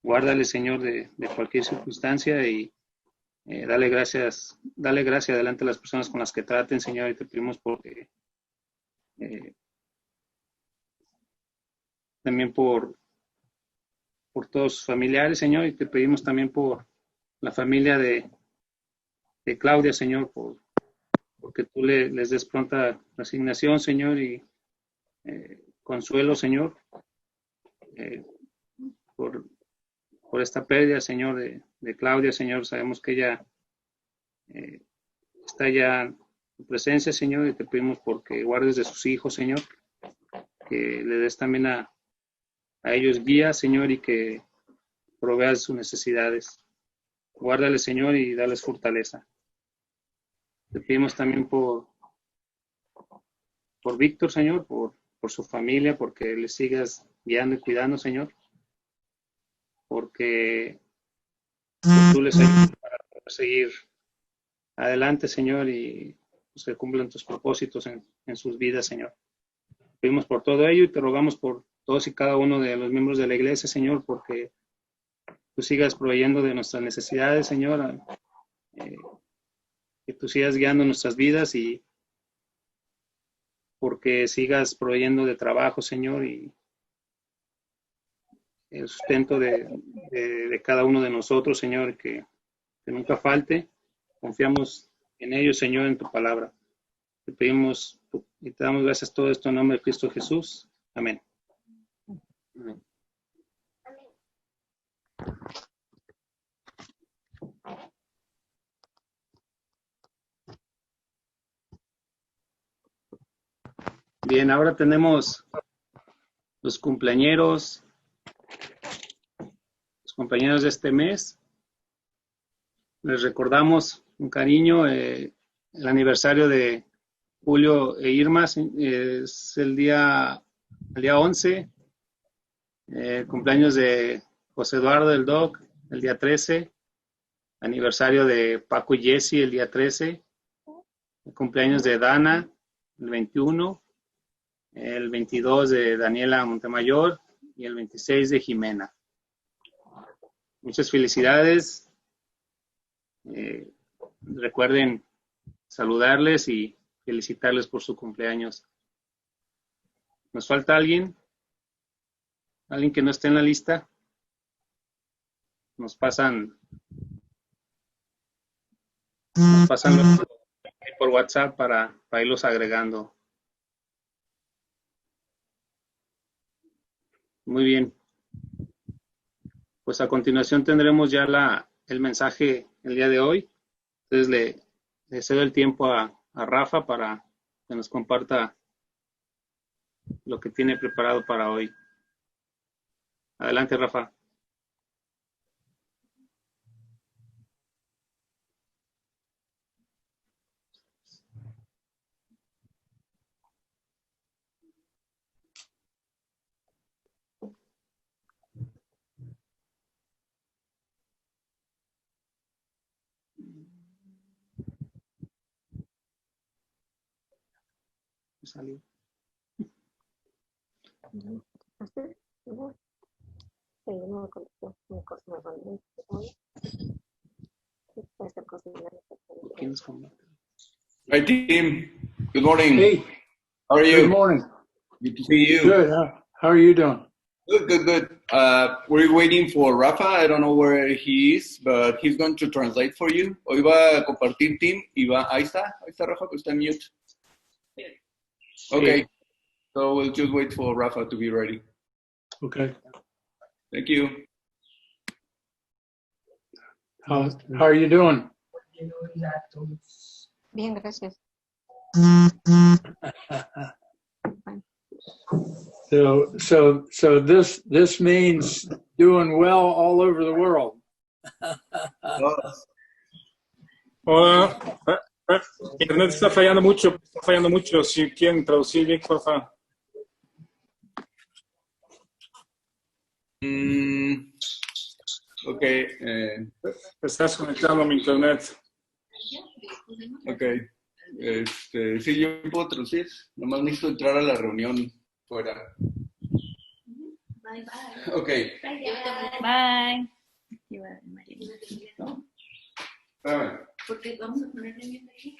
Guárdale, Señor, de cualquier circunstancia y dale gracias adelante a las personas con las que traten, Señor, y te pedimos porque también por todos sus familiares, Señor, y te pedimos también por la familia de Claudia, Señor, porque tú les des pronta resignación, Señor, y consuelo, Señor, por esta pérdida, Señor, de Claudia, Señor. Sabemos que ella está ya en tu presencia, Señor, y te pedimos porque guardes de sus hijos, Señor, que le des también a ellos guía, Señor, y que proveas sus necesidades. Guárdale, Señor, y dales fortaleza. Te pedimos también por Víctor, Señor, por su familia, porque le sigas guiando y cuidando, Señor, porque tú les ayudas para poder seguir adelante, Señor, y pues, que cumplan tus propósitos en sus vidas, Señor. Te pedimos por todo ello y te rogamos por todos y cada uno de los miembros de la iglesia, Señor, porque tú sigas proveyendo de nuestras necesidades, Señor, que tú sigas guiando nuestras vidas y porque sigas proveyendo de trabajo, Señor, y el sustento de cada uno de nosotros, Señor, que nunca falte. Confiamos en ello, Señor, en tu palabra. Te pedimos y te damos gracias todo esto en nombre de Cristo Jesús. Amén. Amén. Bien, ahora tenemos los compañeros de este mes. Les recordamos con cariño el aniversario de Julio e Irma, es el día 11, cumpleaños de José Eduardo del Doc, el día 13, aniversario de Paco y Jesse el día 13, el cumpleaños de Dana el 21, el 22 de Daniela Montemayor y el 26 de Jimena. Muchas felicidades. Recuerden saludarles y felicitarles por su cumpleaños. ¿Nos falta alguien? ¿Alguien que no esté en la lista? Nos pasan por WhatsApp para irlos agregando. Muy bien. Pues a continuación tendremos ya el mensaje el día de hoy. Entonces le cedo el tiempo a Rafa para que nos comparta lo que tiene preparado para hoy. Adelante, Rafa. Salió. Hi, team. Good morning. Hey. How are you? Good morning. Good to see you. Good. How are you doing? Good. We're waiting for Rafa. I don't know where he is, but he's going to translate for you. Hoy va a compartir team y va. Ahí está Rafa, que está en mute. Okay. So we'll just wait for Rafa to be ready. Okay. Thank you. How are you doing? Bien, gracias. So this means doing well all over the world. Internet está fallando mucho. Si quieren traducir bien, por favor. Okay. Estás conectado a mi internet. Okay. Sí, yo puedo traducir. Nomás necesito entrar a la reunión fuera. Okay. Bye. Espérame. Porque vamos a ponerle bien aquí.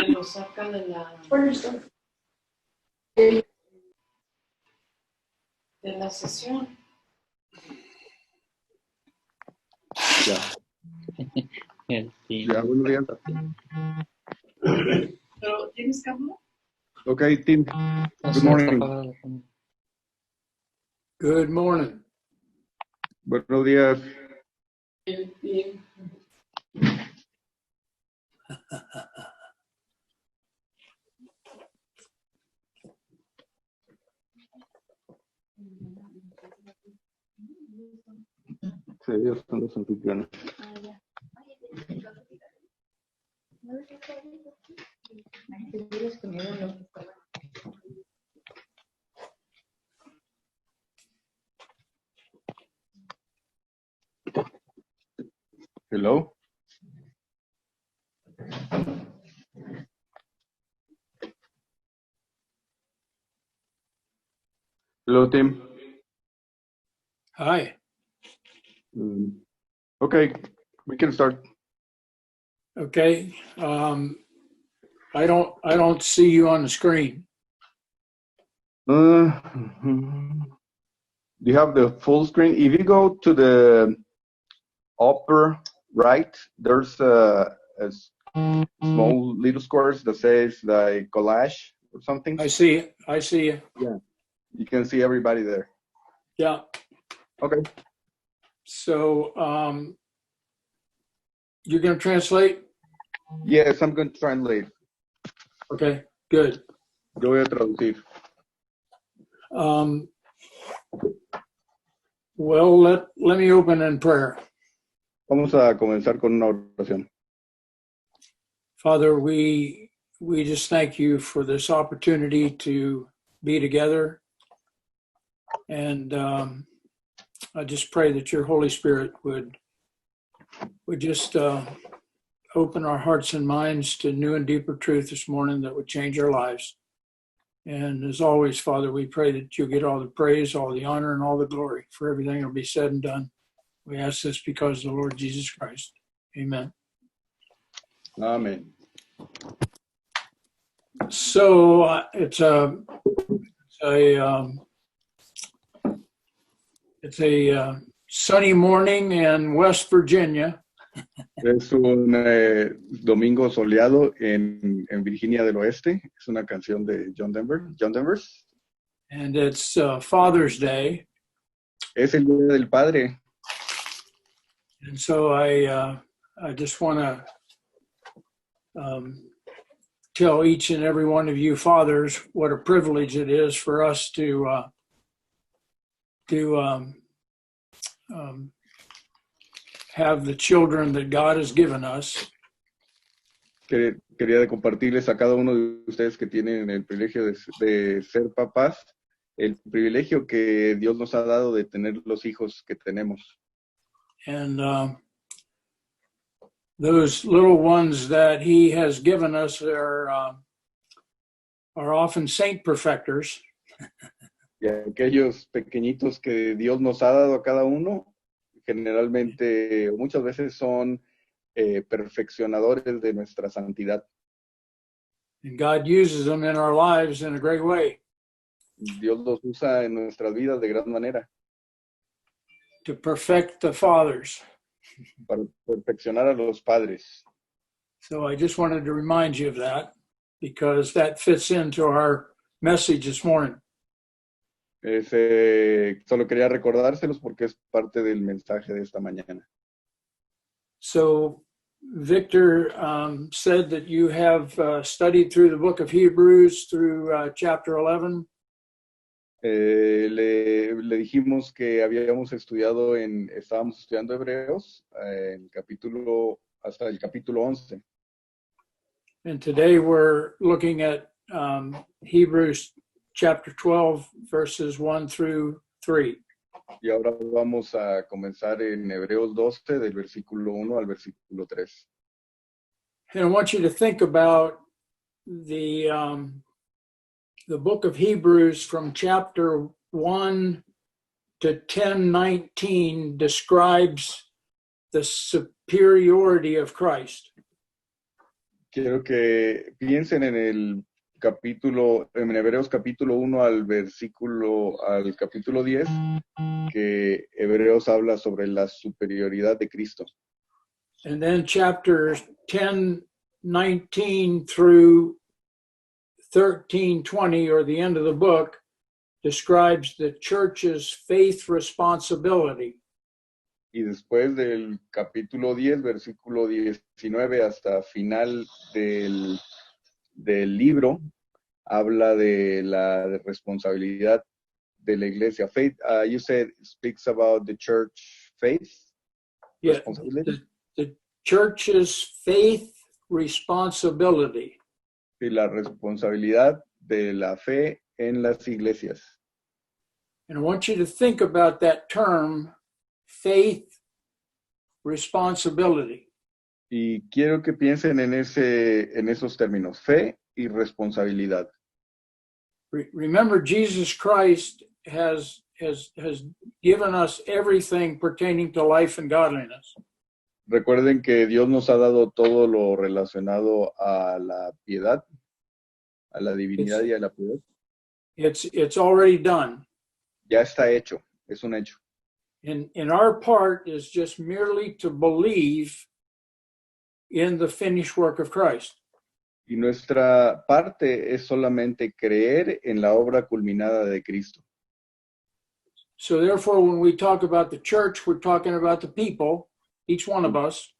Lo saca de la sesión. Ya, Sí. ya, buenos días. ¿Pero tienes que hablar? Okay, team. Good morning. Good morning. Buenos días. Bien. Sí, ellos son los anfitriones. Hello. Hello, team. Hi. Okay, we can start. Okay. I don't see you on the screen. Do you have the full screen? If you go to the upper right, there's a small little squares that says like collage or something. I see it. I see you. You can see everybody there. Yeah. Okay. So you're going to translate? Yes, I'm going to translate. Okay, good. Yo voy a traducir. Well, let me open in prayer. Vamos a comenzar con una oración. Father, we just thank you for this opportunity to be together. And I just pray that your Holy Spirit would just open our hearts and minds to new and deeper truth this morning that would change our lives. And as always, Father, we pray that you'll get all the praise, all the honor, and all the glory for everything that will be said and done. We ask this because of the Lord Jesus Christ. Amen. Amén. So it's a sunny morning in West Virginia. Es un domingo soleado en Virginia del Oeste. Es una canción de John Denver's. And it's Father's Day. Es el Día del Padre. And so I just want to tell each and every one of you fathers what a privilege it is for us to have the children that God has given us. Quería compartirles a cada uno de ustedes que tienen el privilegio de ser papás, el privilegio que Dios nos ha dado de tener los hijos que tenemos. And those little ones that he has given us are often saint perfecters. Y aquellos pequeñitos que Dios nos ha dado a cada uno, generalmente o muchas veces son perfeccionadores de nuestra santidad. And God uses them in our lives in a great way. Dios los usa en nuestras vidas de gran manera to perfect the fathers. para perfeccionar a los padres. So I just wanted to remind you of that because that fits into our message this morning. Solo quería recordárselos porque es parte del mensaje de esta mañana. So Victor said that you have studied through the book of Hebrews through chapter 11. Le dijimos que estábamos estudiando Hebreos hasta el capítulo 11. And today we're looking at Hebrews chapter 12, verses 1 through 3. Y ahora vamos a comenzar en Hebreos 12, del versículo 1 al versículo 3. And I want you to think about the book of Hebrews from chapter 1 to 10:19 describes the superiority of Christ. Quiero que piensen en Hebreos capítulo 1 al capítulo 10, que Hebreos habla sobre la superioridad de Cristo. And then chapters 10:19 through 13:20, or the end of the book, describes the church's faith responsibility. Y después del capítulo 10, versículo 19 hasta final del libro, habla de la responsabilidad de la iglesia. Faith, you said, speaks about the church faith Yeah, responsibility. the church's faith responsibility. Y la responsabilidad de la fe en las iglesias. And I want you to think about that term, faith responsibility. Y quiero que piensen en esos términos, fe y responsabilidad. Remember, Jesus Christ has given us everything pertaining to life and godliness. Recuerden que Dios nos ha dado todo lo relacionado a la piedad, a la divinidad y a la piedad. It's already done. Ya está hecho, es un hecho. And our part is just merely to believe in the finished work of Christ. Y nuestra parte es solamente creer en la obra culminada de Cristo. So therefore, when we talk about the church, we're talking about the people, each one of us.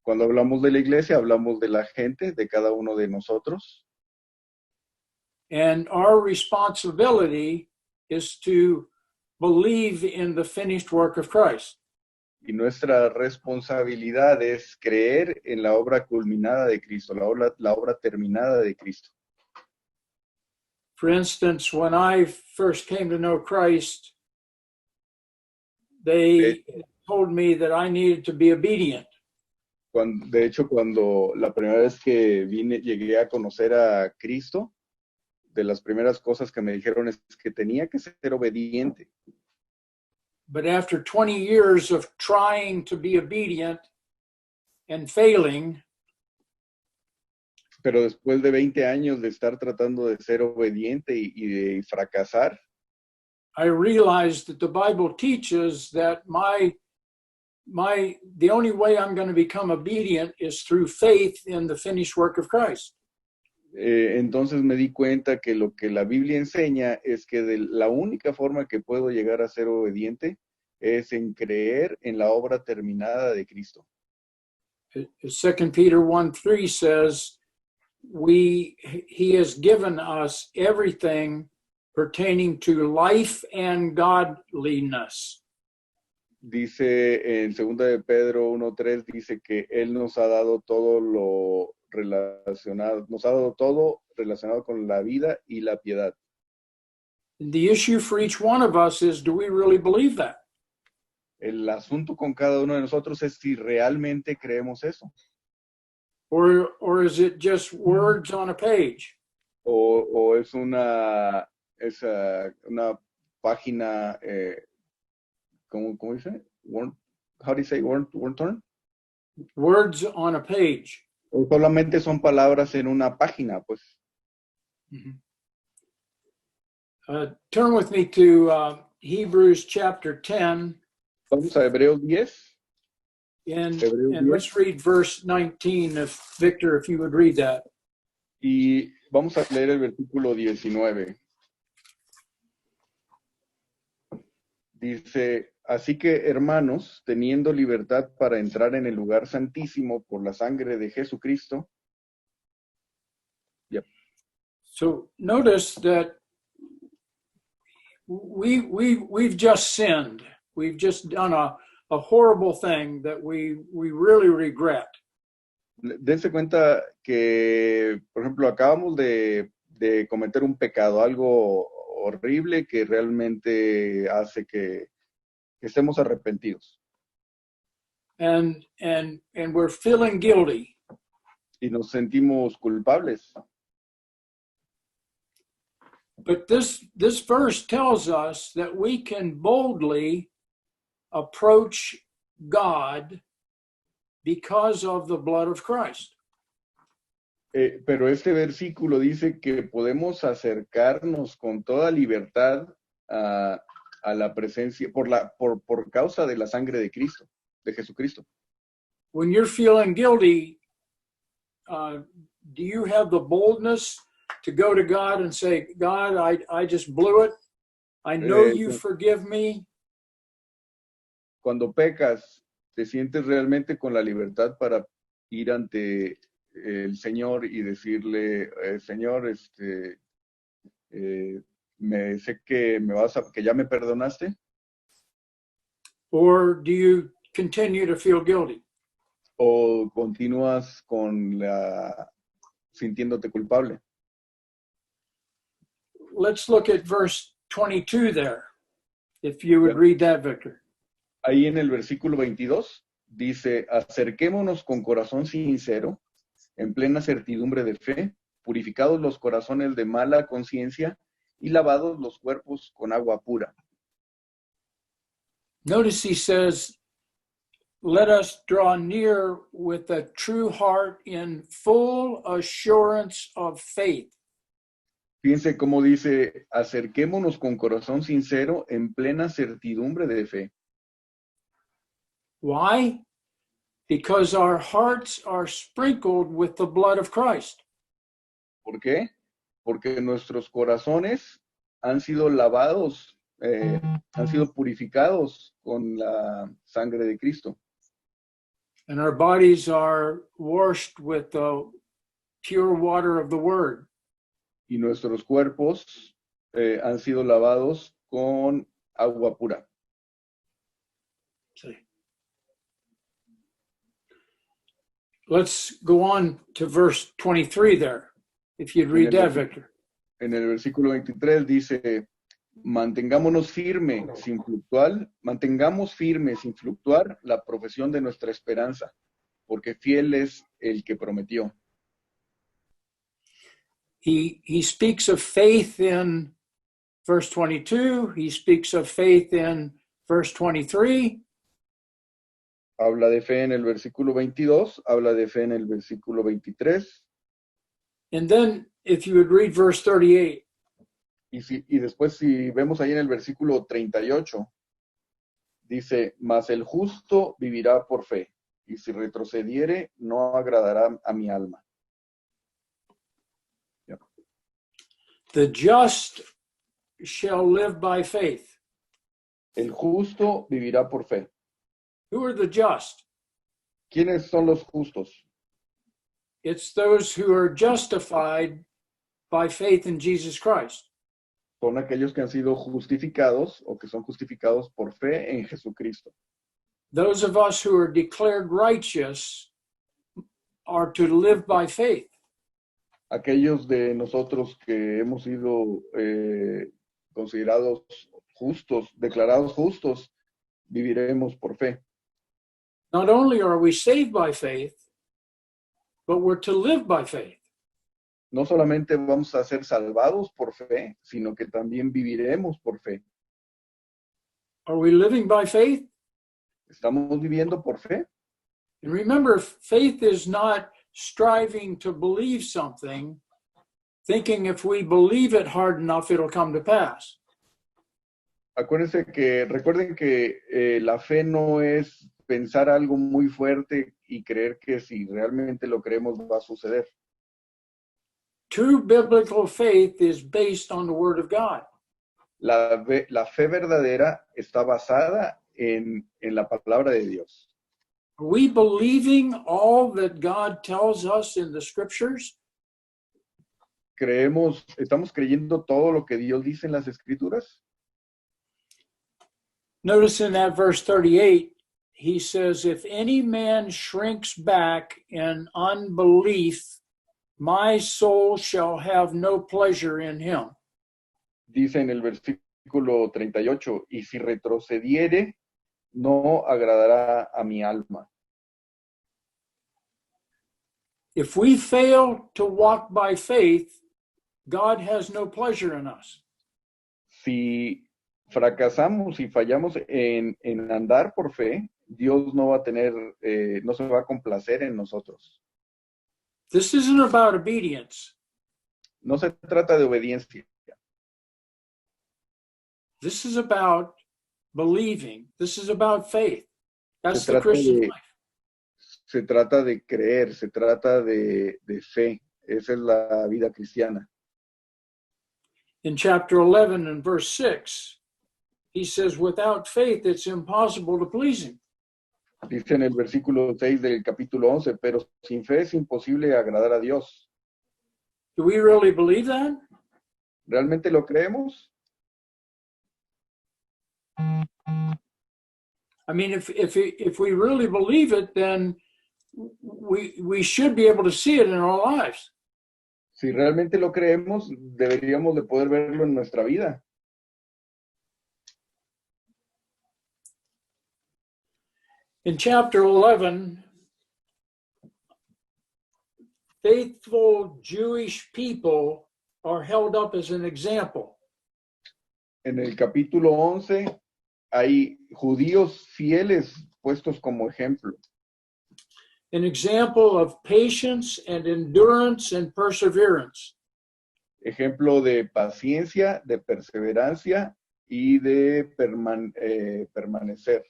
Cuando hablamos de la iglesia, hablamos de la gente, de cada uno de nosotros. And our responsibility is to believe in the finished work of Christ. Y nuestra responsabilidad es creer en la obra culminada de Cristo, la obra terminada de Cristo. For instance, when I first came to know Christ, they told me that I needed to be obedient. De hecho, cuando la primera vez que llegué a conocer a Cristo, de las primeras cosas que me dijeron es que tenía que ser obediente. But after 20 years of trying to be obedient and failing, pero después de 20 años de estar tratando de ser obediente y de fracasar, I realized that the Bible teaches that the only way I'm going to become obedient is through faith in the finished work of Christ. Entonces me di cuenta que lo que la Biblia enseña es que la única forma que puedo llegar a ser obediente es en creer en la obra terminada de Cristo. 2 Peter 1:3 says, He has given us everything pertaining to life and godliness. Dice en 2 de Pedro 1:3, dice que Él nos ha dado todo relacionado con la vida y la piedad. The issue for each one of us is, do we really believe that? El asunto con cada uno de nosotros es si realmente creemos eso. Or is it just words on a page? O es una página, ¿cómo dice? How do you say word turn? Words on a page. O solamente son palabras en una página, pues. Mm-hmm. Turn with me to Hebrews chapter 10, Vamos a Hebreos 10. and Hebreos 10. let's read verse 19. Victor, if you would read that. Y vamos a leer el versículo 19. Dice, así que hermanos, teniendo libertad para entrar en el lugar santísimo por la sangre de Jesucristo. So notice that we've just sinned. We've just done a horrible thing that we really regret. Dense cuenta que, por ejemplo, acabamos de cometer un pecado, algo horrible que realmente hace que estemos arrepentidos. And we're feeling guilty. Y nos sentimos culpables. But this verse tells us that we can boldly approach God because of the blood of Christ. Pero este versículo dice que podemos acercarnos con toda libertad a la presencia, por causa de la sangre de Cristo, de Jesucristo. When you're feeling guilty, do you have the boldness to go to God and say, God, I just blew it. I know you forgive me. Cuando pecas, te sientes realmente con la libertad para ir ante el Señor y decirle, Señor, sé que ya me perdonaste. Or do you continue to feel guilty? O continúas sintiéndote culpable. Let's look at verse 22 there. If you would read that, Victor. Ahí en el versículo 22 dice, acerquémonos con corazón sincero, en plena certidumbre de fe, purificados los corazones de mala conciencia y lavados los cuerpos con agua pura. Notice he says, let us draw near with a true heart in full assurance of faith. Fíjense cómo dice, acerquémonos con corazón sincero en plena certidumbre de fe. Why? Because our hearts are sprinkled with the blood of Christ. ¿Por qué? Porque nuestros corazones han sido lavados, han sido purificados con la sangre de Cristo. And our bodies are washed with the pure water of the Word. Y nuestros cuerpos han sido lavados con agua pura. See. Let's go on to verse 23 there. If you'd read that, Victor. En el versículo 23 dice, mantengamos firme sin fluctuar la profesión de nuestra esperanza, porque fiel es el que prometió. He speaks of faith in verse 22. He speaks of faith in verse 23. Habla de fe en el versículo 22, habla de fe en el versículo 23. And then, if you would read verse 38. Y después, si vemos ahí en el versículo 38, dice, mas el justo vivirá por fe, y si retrocediere, no agradará a mi alma. Yeah. The just shall live by faith. El justo vivirá por fe. Who are the just? ¿Quiénes son los justos? It's those who are justified by faith in Jesus Christ. Son aquellos que han sido justificados o que son justificados por fe en Jesucristo. Those of us who are declared righteous are to live by faith. Aquellos de nosotros que hemos sido considerados justos, declarados justos, viviremos por fe. Not only are we saved by faith, but we're to live by faith. No solamente vamos a ser salvados por fe, sino que también viviremos por fe. Are we living by faith? ¿Estamos viviendo por fe? And remember, faith is not striving to believe something. thinking if we believe it hard enough, it'll come to pass. Recuerden que la fe no es pensar algo muy fuerte y creer que si realmente lo creemos va a suceder. True biblical faith is based on the Word of God. La fe verdadera está basada en la palabra de Dios. Are we believing all that God tells us in the scriptures? ¿Estamos creyendo todo lo que Dios dice en las Escrituras? Notice in that verse 38, he says, if any man shrinks back in unbelief, my soul shall have no pleasure in him. Dice en el versículo 38, y si retrocediere, no agradará a mi alma. If we fail to walk by faith, God has no pleasure in us. Si fracasamos y fallamos en andar por fe, Dios no va a tener, no se va a complacer en nosotros. This isn't about obedience. No se trata de obediencia. This is about believing. This is about faith. That's Se the trata Christian de- life. Se trata de creer, se trata de fe. Esa es la vida cristiana. In chapter 11 and verse 6, he says, without faith, it's impossible to please him. Dice en el versículo 6 del capítulo 11, pero sin fe es imposible agradar a Dios. Do we really believe that? ¿Realmente lo creemos? I mean, if we really believe it, then we should be able to see it in our lives. Si realmente lo creemos, deberíamos de poder verlo en nuestra vida. In chapter 11, faithful Jewish people are held up as an example. En el capítulo 11 hay judíos fieles puestos como ejemplo. An example of patience and endurance and perseverance. Ejemplo de paciencia, de perseverancia y de permanecer.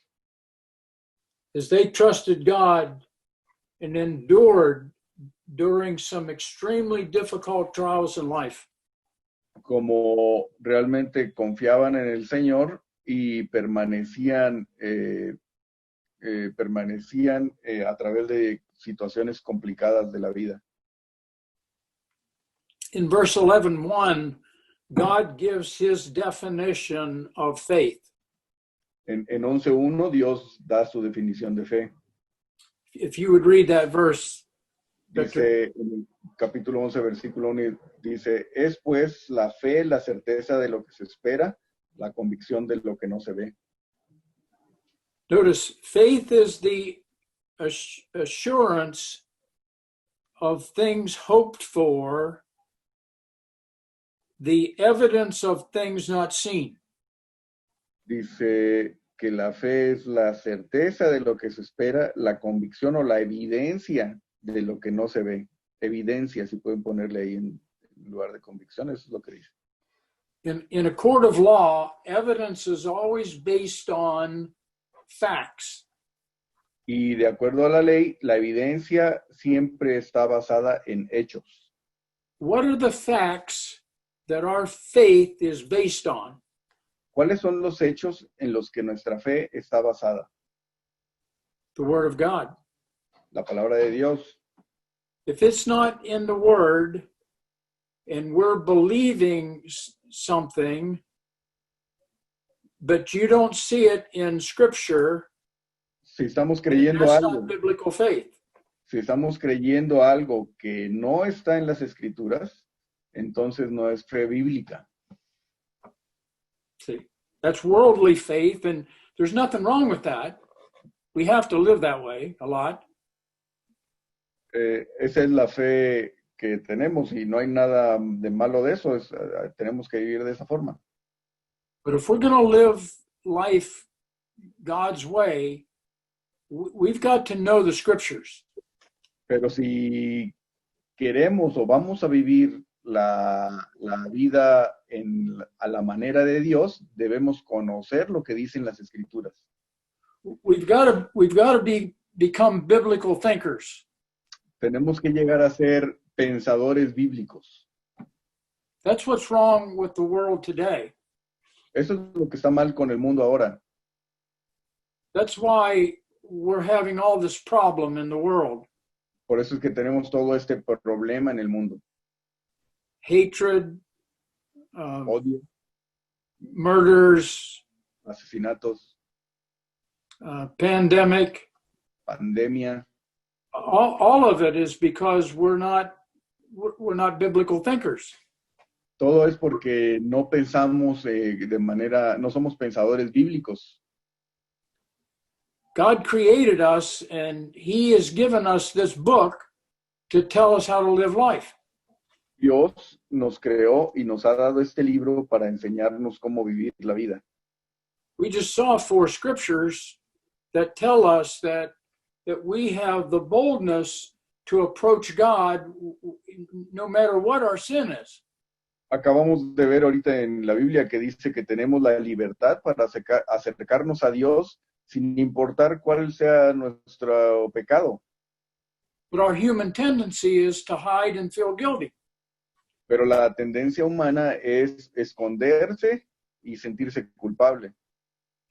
As they trusted God and endured during some extremely difficult trials in life. Como realmente confiaban en el Señor y permanecían a través de situaciones complicadas de la vida. In verse 11:1, God gives his definition of faith. En 11.1 Dios da su definición de fe. If you would read that verse, Victor. Dice en el capítulo 11, versículo 1, dice, es pues la fe, la certeza de lo que se espera, la convicción de lo que no se ve. Notice, faith is the assurance of things hoped for, the evidence of things not seen. Dice que la fe es la certeza de lo que se espera, la convicción o la evidencia de lo que no se ve. Evidencia, si pueden ponerle ahí en lugar de convicción, eso es lo que dice. In a court of law, evidence is always based on facts. Y de acuerdo a la ley, la evidencia siempre está basada en hechos. What are the facts that our faith is based on? ¿Cuáles son los hechos en los que nuestra fe está basada? The Word of God. La palabra de Dios. If it's not in the Word and we're believing something, but you don't see it in Scripture, Si estamos creyendo that's algo, not biblical faith. si estamos creyendo algo que no está en las Escrituras, entonces no es fe bíblica. See, that's worldly faith, and there's nothing wrong with that. We have to live that way a lot. Esa es la fe que tenemos y no hay nada de malo de eso. Tenemos que vivir de esa forma. But if we're going to live life God's way, we've got to know the Scriptures. Pero si queremos o vamos a vivir la vida a la manera de Dios, debemos conocer lo que dicen las Escrituras. We've got to become biblical thinkers. Tenemos que llegar a ser pensadores bíblicos. That's what's wrong with the world today. Eso es lo que está mal con el mundo ahora. That's why we're having all this problem in the world. Por eso es que tenemos todo este problema en el mundo. Hatred, Odio, murders, asesinatos, pandemic. pandemia. All of it is because we're not biblical thinkers. Todo es porque no pensamos no somos pensadores bíblicos. God created us and he has given us this book to tell us how to live life. Dios nos creó y nos ha dado este libro para enseñarnos cómo vivir la vida. We just saw 4 scriptures that tell us that we have the boldness to approach God no matter what our sin is. Acabamos de ver ahorita en la Biblia que dice que tenemos la libertad para acercarnos a Dios sin importar cuál sea nuestro pecado. But our human tendency is to hide and feel guilty. Pero la tendencia humana es esconderse y sentirse culpable.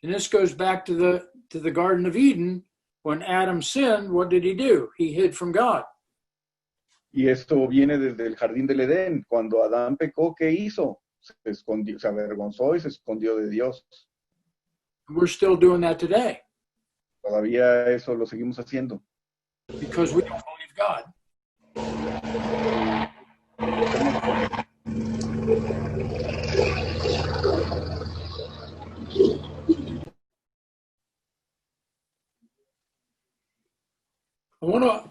And this goes back to the Garden of Eden. When Adam sinned, what did he do? He hid from God. Y esto viene desde el jardín del Edén. Cuando Adán pecó, ¿qué hizo? Se escondió, se avergonzó y se escondió de Dios. We're still doing that today Todavía eso lo seguimos haciendo. because we don't believe God.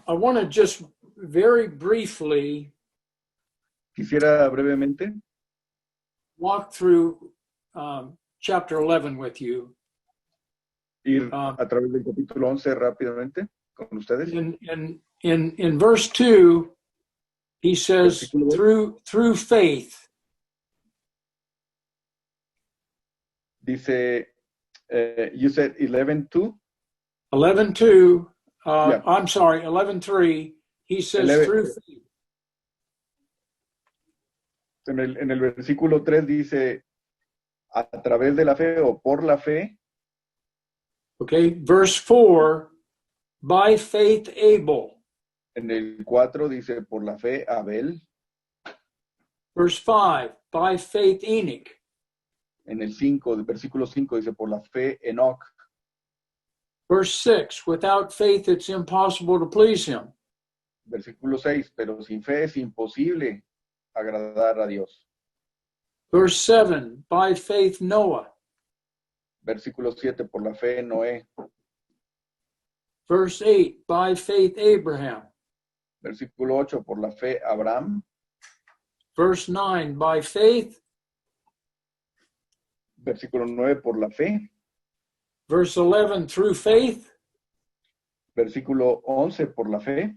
I want to just very briefly Quisiera brevemente walk through chapter 11 with you. ir a través del capítulo 11 rápidamente con ustedes. In verse 2, he says, through faith. Dice, you said 11:2. 11:2, Yeah. I'm sorry, 11:3, he says 11. through faith. En el versículo 3 dice, a través de la fe o por la fe. Okay, verse 4, by faith Abel. En el 4 dice, por la fe Abel. Verse 5, by faith Enoch. En el 5, versículo 5 dice, por la fe Enoch. Verse 6, without faith it's impossible to please him. Versículo 6, pero sin fe es imposible agradar a Dios. Verse 7, by faith Noah. Versículo 7, por la fe Noé. Verse 8, by faith Abraham. Versículo 8, por la fe Abraham. Verse 9, by faith. Versículo 9, por la fe. Verse 11, through faith. Versículo 11, por la fe.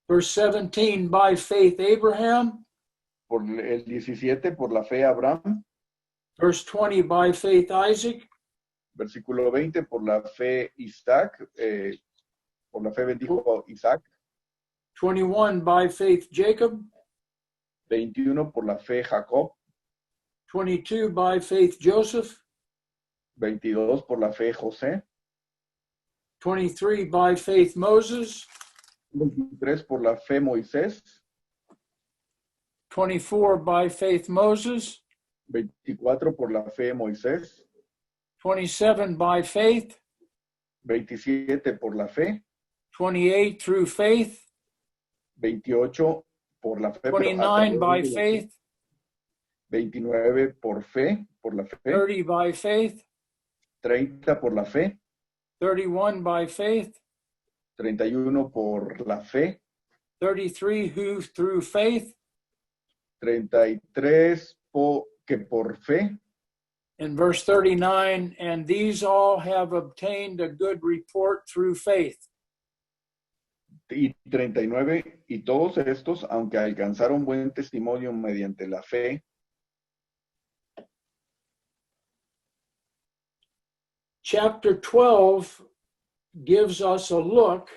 Verse 17, by faith Abraham. Por el 17, por la fe Abraham. Verse 20, by faith Isaac. Versículo 20, por la fe Isaac. Por la fe bendijo Isaac. 21, by faith Jacob. 21, por la fe Jacob. 22, by faith Joseph. 22, por la fe José. 23, by faith Moses. 23, por la fe Moisés. 24, by faith Moses. 24, por la fe Moisés. 27, by faith. 27, por la fe. 28, through faith. 28, por la fe. 29, by faith. 29, por fe, por la fe. 30, by faith. 30, por la fe. 31, by faith. 31, por la fe. 33, who through faith. 33, que por fe. In verse 39, and these all have obtained a good report through faith. y 39, y todos estos, aunque alcanzaron buen testimonio mediante la fe, chapter 12 gives us a look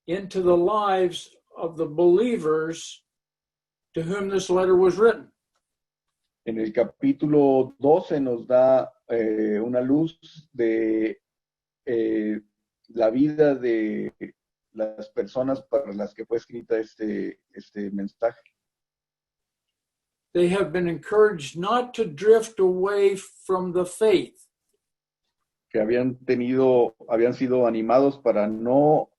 into the lives of the believers to whom this letter was written. en el capítulo 12 nos da una luz de la vida de las personas para las que fue escrita este mensaje. They have been encouraged not to drift away from the faith. Que habían sido animados para no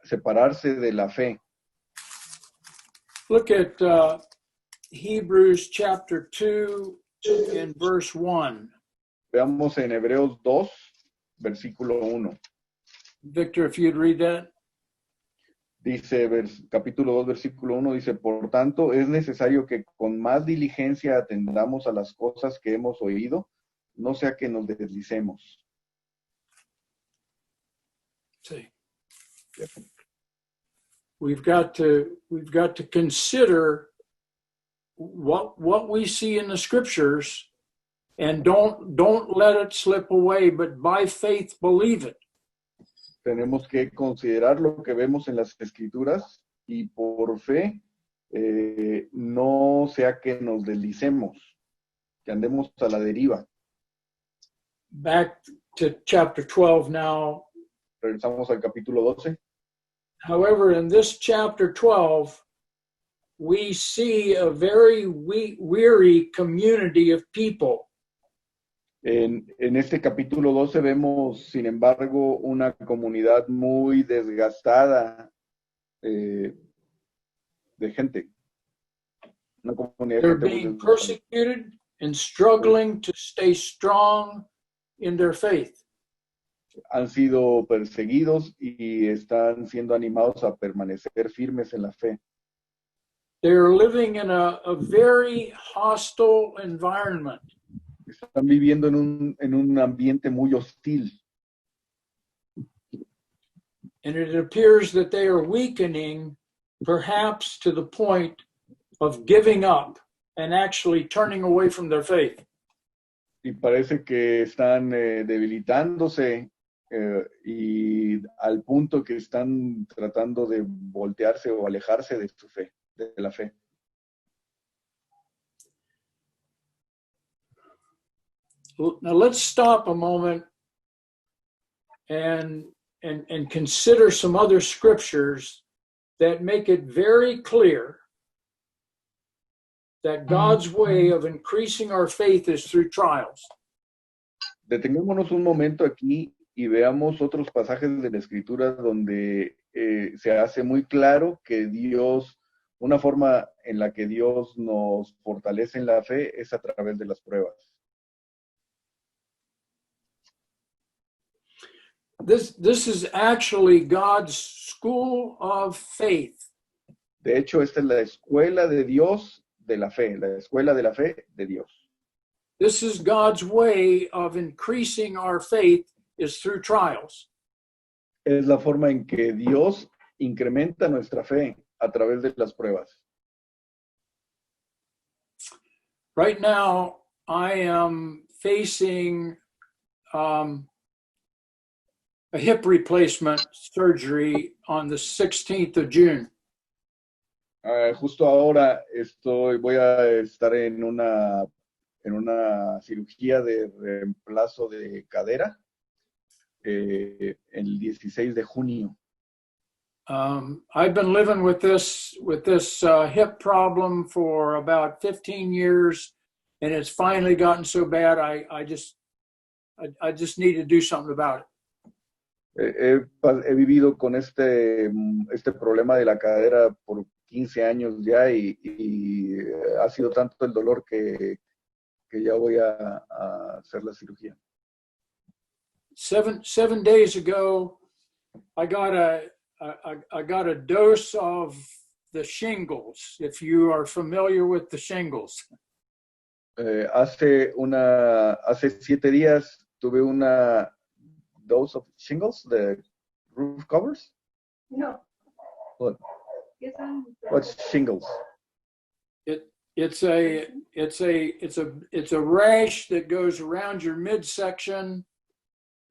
separarse de la fe. Look at Hebrews chapter 2 and verse 1. Veamos en Hebreos 2, versículo 1. Victor, if you'd read that. Dice, capítulo 2, versículo 1, dice, por tanto, es necesario que con más diligencia atendamos a las cosas que hemos oído, no sea que nos deslicemos. See. We've got to consider what we see in the scriptures, and don't let it slip away, but by faith believe it. Tenemos que considerar lo que vemos en las escrituras y por fe no sea que nos deslicemos, que andemos a la deriva. Back to chapter 12 now. Regresamos al capítulo 12. However, in this chapter 12, we see a very weary community of people. En este capítulo 12 vemos, sin embargo, una comunidad muy desgastada de gente. Una comunidad de They're gente muy being desgastada. persecuted and struggling to stay strong in their faith. Han sido perseguidos y están siendo animados a permanecer firmes en la fe. They're living in a very hostile environment. Están viviendo en un ambiente muy hostil. And it appears that they are weakening, perhaps to the point of giving up and actually turning away from their faith. Y parece que están debilitándose y al punto que están tratando de voltearse o alejarse de su fe, de la fe. Now let's stop a moment and consider some other scriptures that make it very clear that God's way of increasing our faith is through trials. Detengámonos un momento aquí y veamos otros pasajes de la Escritura donde se hace muy claro que Dios, una forma en la que Dios nos fortalece en la fe es a través de las pruebas. This is actually God's school of faith. De hecho, esta es la escuela de Dios de la fe, la escuela de la fe de Dios. This is God's way of increasing our faith is through trials. Es la forma en que Dios incrementa nuestra fe a través de las pruebas. Right now, I am facing a hip replacement surgery on the 16th of June. Justo ahora voy a estar en una cirugía de reemplazo de cadera el 16 de junio. I've been living with this hip problem for about 15 years, and it's finally gotten so bad I just need to do something about it. He vivido con este problema de la cadera por 15 años ya y ha sido tanto el dolor que ya voy a hacer la cirugía. 7 days ago, I got a dose of the shingles, if you are familiar with the shingles. Hace 7 días tuve una dose of shingles, the roof covers. No. What? ¿Qué son? What's shingles? It's a rash that goes around your midsection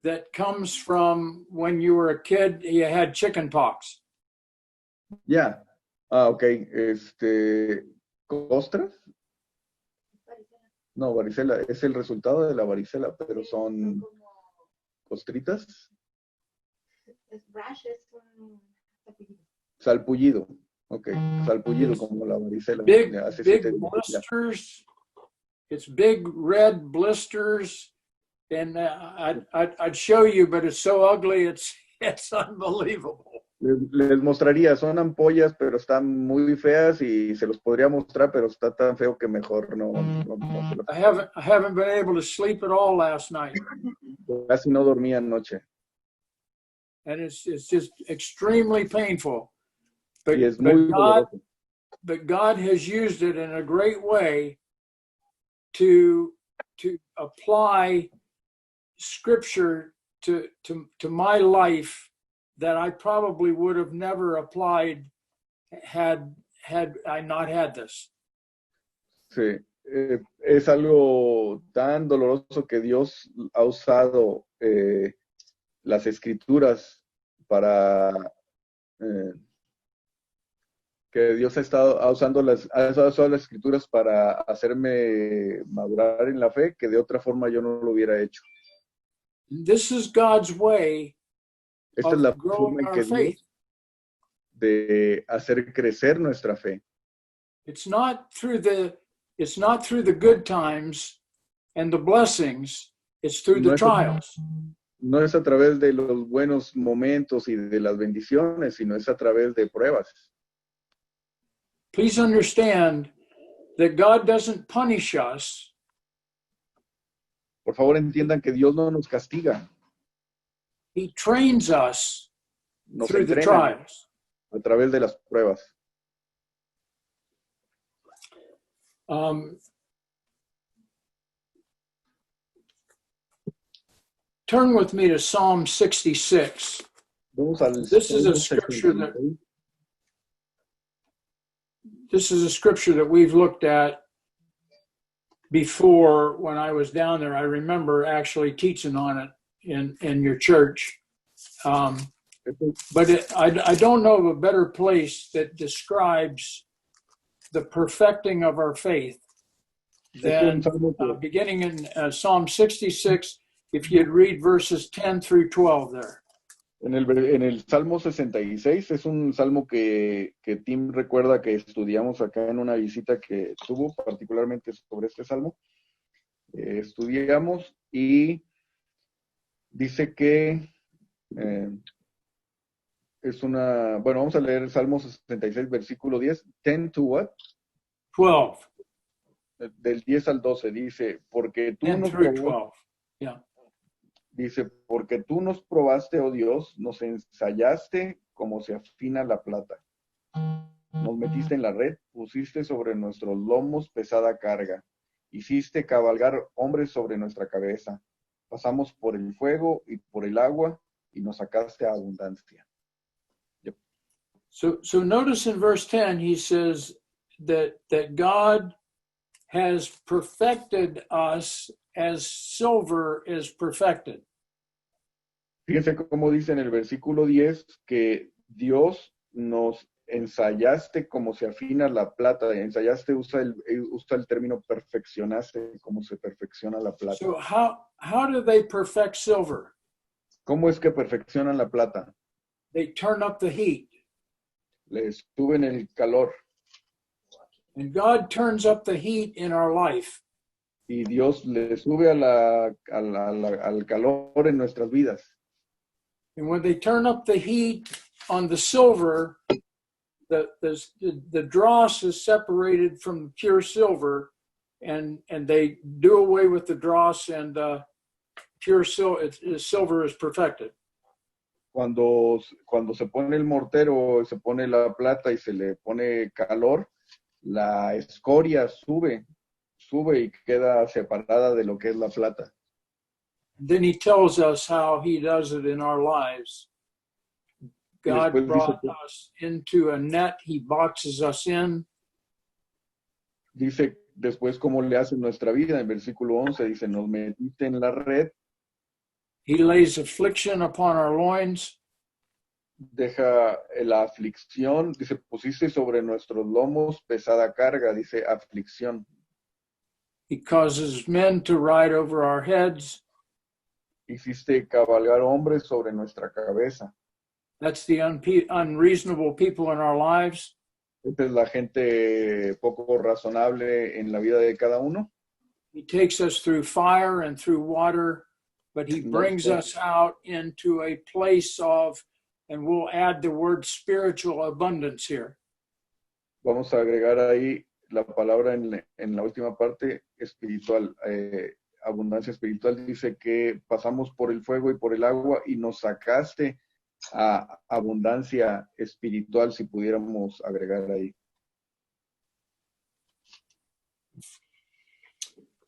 that comes from when you were a kid, you had chicken pox. Ya. Ok. ¿Costras? No, varicela. Es el resultado de la varicela, pero son costritas. Es rash, es un apellido. Salpullido. Ok. Salpullido como la varicela. Big, de hace big 7 días. Ya. blisters. It's big red blisters. And I'd show you, but it's so ugly, it's unbelievable. Les mostraría, son ampollas, pero están muy feas y se los podría mostrar, pero está tan feo que mejor no se los... I haven't been able to sleep at all last night. Casi no dormía anoche. And it's just extremely painful. But, Y es muy doloroso. but God has used it in a great way to apply scripture to my life that I probably would have never applied had I not had this. Sí, es algo tan doloroso que Dios ha usado las escrituras para que Dios ha usado las escrituras para hacerme madurar en la fe, que de otra forma yo no lo hubiera hecho. This is God's way Esta es la of growing forma en our que Dios faith. de hacer crecer nuestra fe. It's not through the good times and the blessings. It's through the trials. No es a través de los buenos momentos y de las bendiciones, sino es a través de pruebas. Please understand that God doesn't punish us. Por favor, entiendan que Dios no nos castiga, He trains us nos through the entrena trials. a través de las pruebas. Turn with me to Psalm 66. Vamos al This is a Salmo scripture that 66. This is a scripture that we've looked at before when I was down there. I remember actually teaching on it in your church. But I don't know of a better place that describes the perfecting of our faith than beginning in Psalm 66, if you'd read verses 10 through 12 there. En el Salmo 66 es un salmo que Tim recuerda que estudiamos acá en una visita que tuvo particularmente sobre este salmo. Estudiamos y dice que es una... Bueno, vamos a leer el Salmo 66, versículo 10. 10 to what? 12. Del 10 al 12 dice, porque tú 10 nos through probaste, 12. Yeah. dice, porque tú nos probaste, oh Dios, nos ensayaste como se afina la plata. Nos metiste en la red, pusiste sobre nuestros lomos pesada carga. Hiciste cabalgar hombres sobre nuestra cabeza. Pasamos por el fuego y por el agua y nos sacaste a abundancia. Yep. So notice in verse 10, he says that God has perfected us as silver is perfected. Fíjense cómo dice en el versículo 10 que Dios nos ensayaste como se afina la plata. Ensayaste usa el término perfeccionaste, como se perfecciona la plata. So how do they perfect silver? ¿Cómo es que perfeccionan la plata? They turn up the heat. Le suben el calor. And God turns up the heat in our life. Y Dios le sube al calor en nuestras vidas. And when they turn up the heat on the silver, the dross is separated from the pure silver, and they do away with the dross, and pure silver is perfected. Cuando se pone el mortero, se pone la plata y se le pone calor, la escoria sube y queda separada de lo que es la plata. Then he tells us how he does it in our lives. God después brought us into a net he boxes us in. dice después cómo le hace nuestra vida. En el versículo 11 dice, nos metiste en la red, He lays affliction upon our loins. deja la aflicción, dice, pusiste sobre nuestros lomos pesada carga, dice aflicción. He causes men to ride over our heads. Hiciste cabalgar hombres sobre nuestra cabeza. That's the unreasonable people in our lives. Esta es la gente poco razonable en la vida de cada uno. He takes us through fire and through water, but he brings us out into a place of, and we'll add the word spiritual abundance here. Vamos a agregar ahí la palabra en la última parte, espiritual, abundancia espiritual. Dice que pasamos por el fuego y por el agua y nos sacaste a abundancia espiritual, si pudiéramos agregar ahí.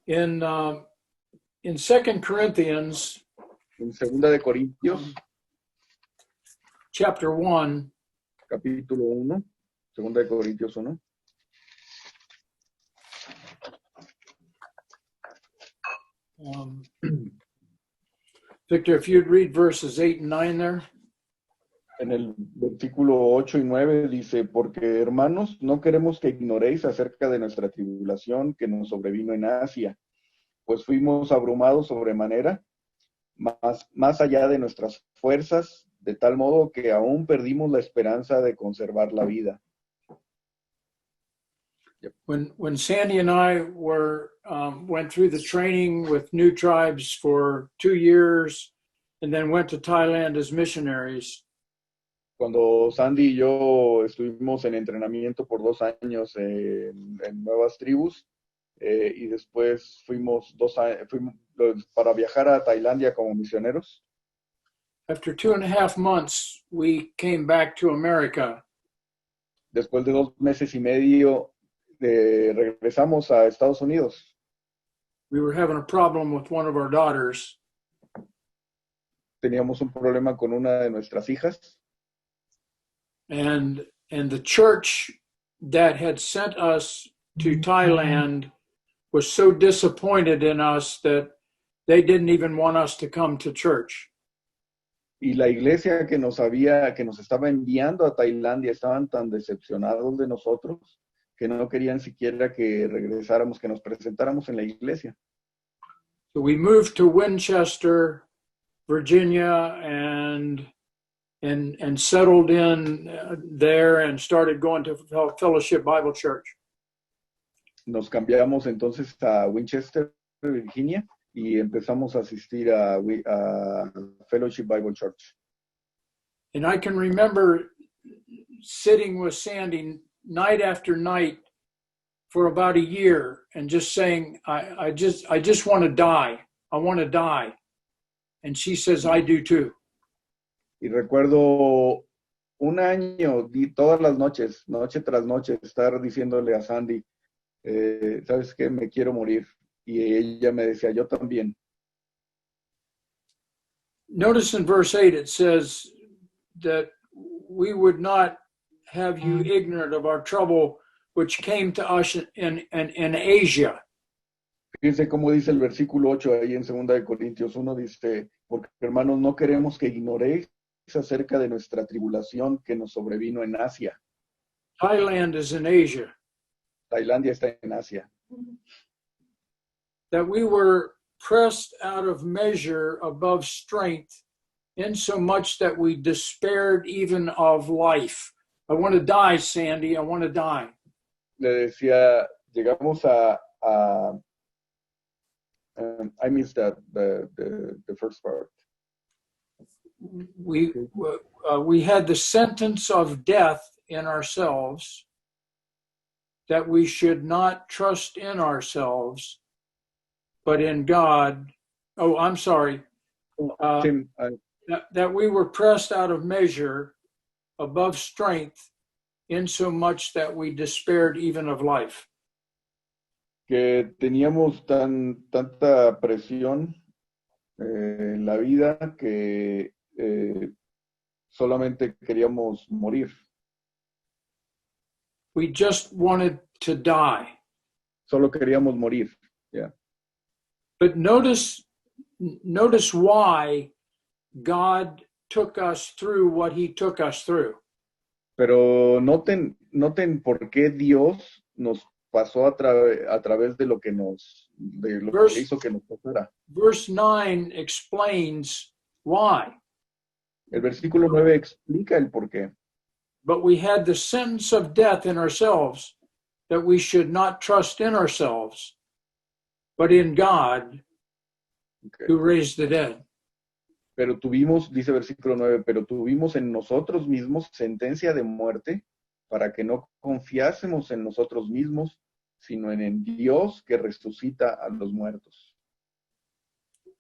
In 2 Corinthians En 2 de Corintios, chapter 1, capítulo 1, 2 de Corintios 1. Victor, if you'd read verses 8 and 9 there. En el versículo 8 y 9 dice, porque hermanos, no queremos que ignoréis acerca de nuestra tribulación que nos sobrevino en Asia, pues fuimos abrumados sobremanera, más allá de nuestras fuerzas, de tal modo que aún perdimos la esperanza de conservar la vida. When Sandy and I went through the training with New Tribes for 2 years and then went to Thailand as missionaries, Cuando Sandy y yo estuvimos en entrenamiento por 2 años en nuevas tribus, y después fuimos para viajar a Tailandia como misioneros. after 2.5 months, we came back to America. Después de 2 meses y medio, regresamos a Estados Unidos. We were having a problem with one of our daughters, Teníamos un problema con una de nuestras hijas. and the church that had sent us to Thailand was so disappointed in us that they didn't even want us to come to church. Y la iglesia que nos estaba enviando a Tailandia estaban tan decepcionados de nosotros que no querían siquiera que regresáramos, que nos presentáramos en la iglesia. So we moved to Winchester, Virginia, and settled in there and started going to Fellowship Bible Church. Nos cambiamos entonces a Winchester, Virginia, y empezamos a asistir a Fellowship Bible Church. And I can remember sitting with Sandy night after night for about a year and just saying, I just want to die. I want to die. And she says, I do too. Y recuerdo un año, todas las noches, noche tras noche, estar diciéndole a Sandy, ¿sabes qué? Me quiero morir. Y ella me decía, yo también. Notice in verse 8, it says that we would not have you ignorant of our trouble which came to us in Asia. Fíjense cómo dice el versículo 8 ahí en 2 de Corintios 1, dice, porque hermanos, no queremos que ignoréis acerca de nuestra tribulación que nos sobrevino en Asia. Thailand is in Asia. Tailandia está en Asia. That we were pressed out of measure above strength, insomuch that we despaired even of life. I want to die, Sandy. I want to die. Le decía, llegamos I missed the first part. We had the sentence of death in ourselves, that we should not trust in ourselves, but in God. Oh, I'm sorry. That we were pressed out of measure above strength, insomuch that we despaired even of life. Que teníamos tanta presión en la vida que solamente queríamos morir, We just wanted to die. solo queríamos morir. Ya. But notice why God took us through what he took us through. Pero noten por qué Dios nos pasó a través de lo que que hizo que nos pasara. Verse 9 explains why. El versículo 9 explica el por qué. But we had the sentence of death in ourselves, that we should not trust in ourselves, but in God Okay. who raised the dead. Pero tuvimos, dice versículo 9, pero tuvimos en nosotros mismos sentencia de muerte para que no confiásemos en nosotros mismos, sino en el Dios que resucita a los muertos.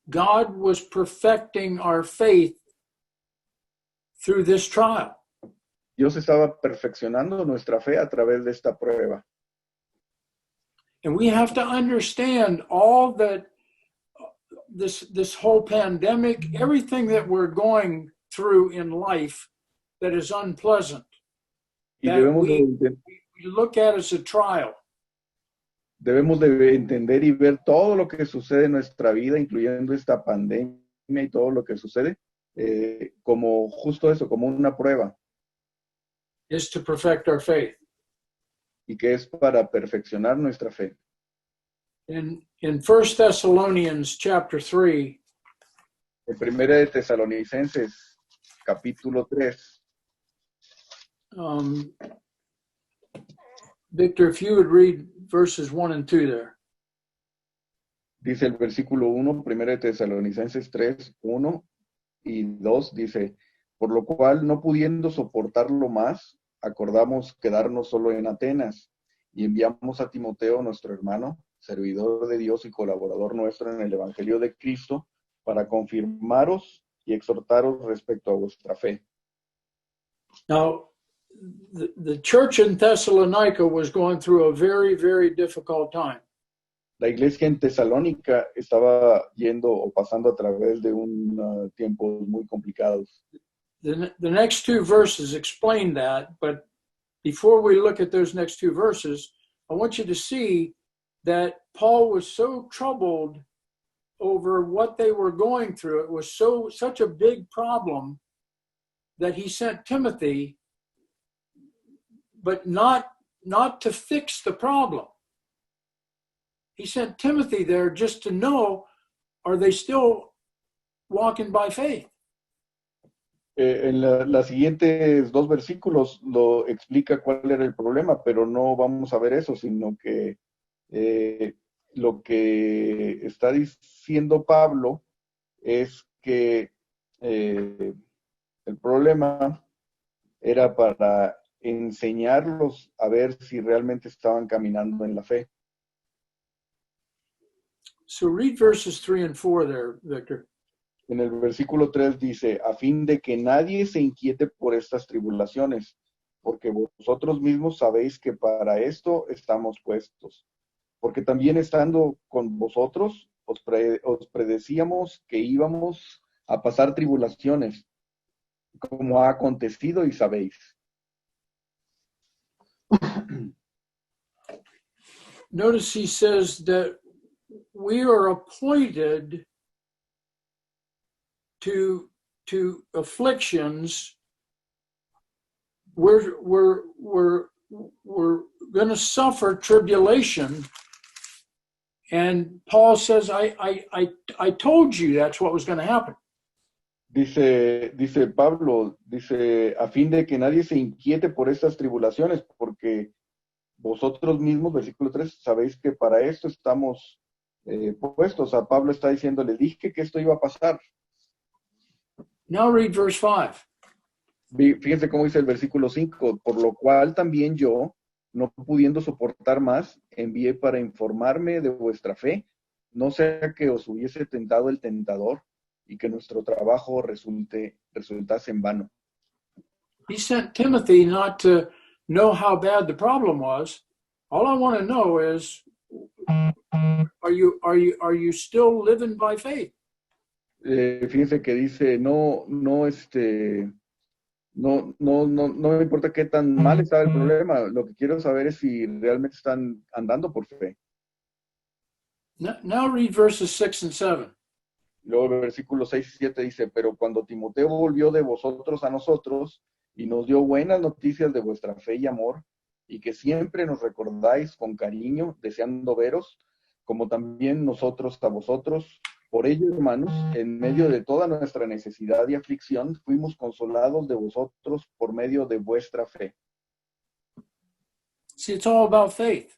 God was perfecting our faith through this trial. Dios estaba perfeccionando nuestra fe a través de esta prueba. And we have to understand all that this whole pandemic, everything that we're going through in life that is unpleasant, Y that we look at as a trial. debemos de entender y ver todo lo que sucede en nuestra vida, incluyendo esta pandemia y todo lo que sucede, como justo eso, como una prueba, Is to perfect our faith. y que es para perfeccionar nuestra fe. In 1 Thessalonians chapter 3, En Primera de Tesalonicenses, capítulo 3, Victor, if you would read verses 1 and 2 there. dice el versículo 1, Primera de Tesalonicenses 3, 1 y 2, dice, por lo cual, no pudiendo soportarlo más, acordamos quedarnos solo en Atenas, y enviamos a Timoteo, nuestro hermano, servidor de Dios y colaborador nuestro en el Evangelio de Cristo, para confirmaros y exhortaros respecto a vuestra fe. Now, the church in Thessalonica was going through a very, very difficult time. La iglesia en Tesalónica estaba yendo o pasando a través de tiempos muy complicados. The next two verses explain that, but before we look at those next two verses, I want you to see that Paul was so troubled over what they were going through. It was such a big problem that he sent Timothy, but not to fix the problem. He sent Timothy there just to know, are they still walking by faith? En los siguientes dos versículos lo explica cuál era el problema, pero no vamos a ver eso, sino que lo que está diciendo Pablo es que el problema era para enseñarlos a ver si realmente estaban caminando en la fe. So read verses 3 and 4 there, Victor. En el versículo 3 dice, a fin de que nadie se inquiete por estas tribulaciones, porque vosotros mismos sabéis que para esto estamos puestos. Porque también estando con vosotros, os predecíamos que íbamos a pasar tribulaciones, como ha acontecido y sabéis. Notice he says that we are appointed to afflictions. We're going to suffer tribulation, and Paul says, I told you that's what was going to happen. Dice Pablo, dice, a fin de que nadie se inquiete por estas tribulaciones, porque vosotros mismos, versículo 3, sabéis que para esto estamos puestos. A Pablo está diciendo, les dije que esto iba a pasar. Now read verse 5. Fíjense cómo dice el versículo 5, por lo cual también yo, no pudiendo soportar más, envié para informarme de vuestra fe, no sea que os hubiese tentado el tentador y que nuestro trabajo resultase en vano. He sent Timothy not to know how bad the problem was. All I want to know is, are you still living by faith? Fíjense que dice, no No me importa qué tan mal está el problema. Lo que quiero saber es si realmente están andando por fe. Now read verses 6 and 7. Luego el versículo 6 y 7 dice, pero cuando Timoteo volvió de vosotros a nosotros y nos dio buenas noticias de vuestra fe y amor, y que siempre nos recordáis con cariño, deseando veros, como también nosotros a vosotros. Por ello, hermanos, en medio de toda nuestra necesidad y aflicción, fuimos consolados de vosotros por medio de vuestra fe. See, it's all about faith.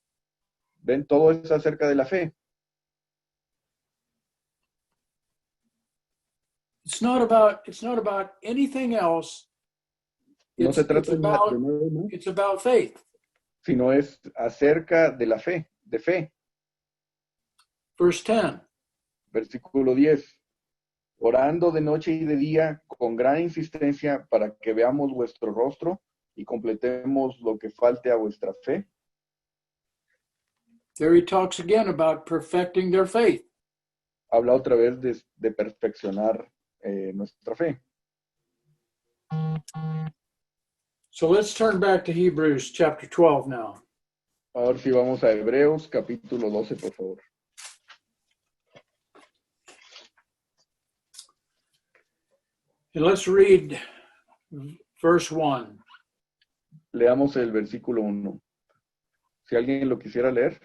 Ven, todo es acerca de la fe. It's not about anything else. No se trata de nada más, It's about faith. sino es acerca de la fe, de fe. Verse 10. Versículo 10. Orando de noche y de día con gran insistencia para que veamos vuestro rostro y completemos lo que falte a vuestra fe. There he talks again about perfecting their faith. Habla otra vez de perfeccionar nuestra fe. So let's turn back to Hebrews chapter 12 now. Ahora sí vamos a Hebreos capítulo 12, por favor. And let's read verse 1. Leamos el versículo 1. Si alguien lo quisiera leer.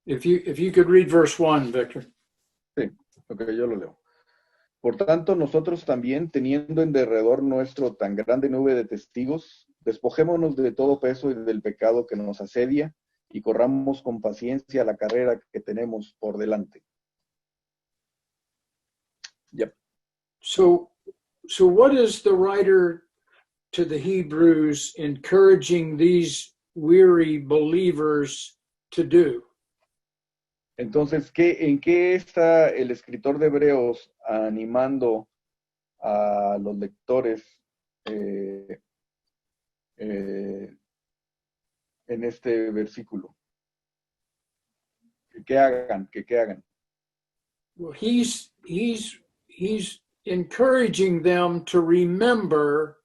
If you could read verse 1, Victor. Sí, ok, yo lo leo. Por tanto, nosotros también, teniendo en derredor nuestro tan grande nube de testigos, despojémonos de todo peso y del pecado que nos asedia y corramos con paciencia la carrera que tenemos por delante. Yep. So what is the writer to the Hebrews encouraging these weary believers to do? Entonces, ¿en qué está el escritor de Hebreos animando a los lectores en este versículo? ¿Qué hagan? ¿Qué hagan? Well, he's encouraging them to remember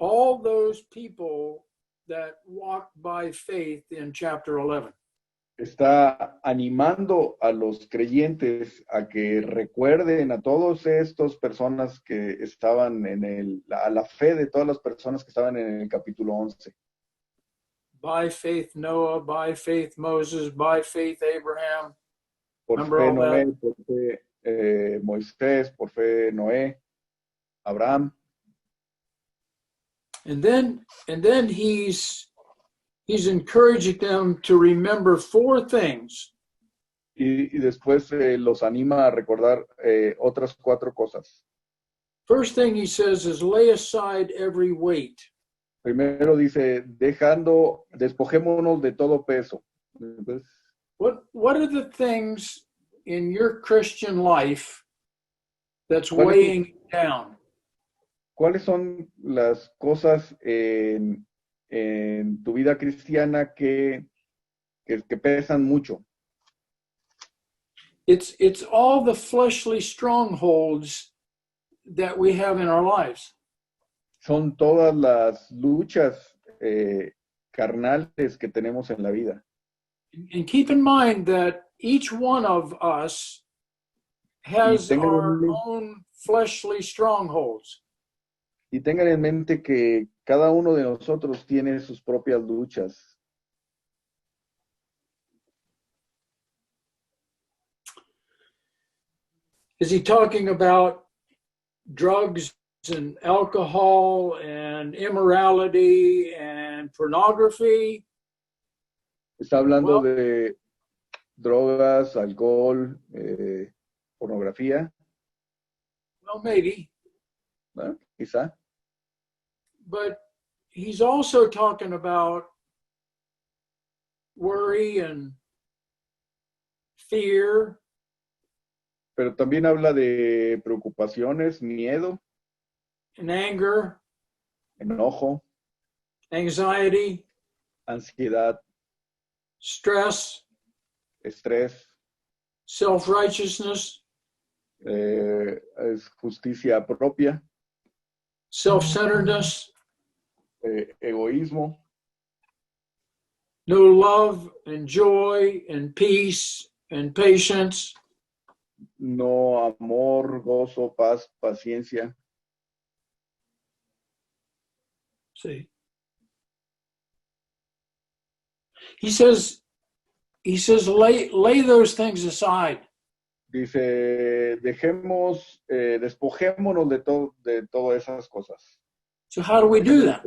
all those people that walked by faith in chapter 11. Está animando a los creyentes a que recuerden a todas estas personas que estaban a la fe de todas las personas que estaban en el capítulo 11. By faith Noah, by faith Moses, by faith Abraham. Por Remember fe all Noé, that? por fe Moisés, por fe Noé, Abraham. And then he's encouraging them to remember four things. Y después los anima a recordar otras 4 cosas. First thing he says is lay aside every weight. Primero dice, despojémonos de todo peso. Entonces, What are the things in your Christian life that's ¿Cuál es tu- weighing you down? ¿cuáles son las cosas en tu vida cristiana que pesan mucho? It's all the fleshly strongholds that we have in our lives. Son todas las luchas carnales que tenemos en la vida. And keep in mind that each one of us has Y tengan our en mente- own fleshly strongholds. Y tengan en mente que cada uno de nosotros tiene sus propias luchas. Is he talking about drugs and alcohol and immorality and pornography? Está hablando Well- de drogas, alcohol, pornografía, Well, maybe. ¿no? Quizá. But he's also talking about worry and fear, Pero también habla de preocupaciones, miedo, and anger, enojo, anxiety, ansiedad, stress, estrés, self-righteousness, es justicia propia, self-centeredness, egoísmo, no love and joy and peace and patience, no amor, gozo, paz, paciencia. see. He says, lay those things aside. Dice, despojémonos de todas esas cosas. So how do we do that?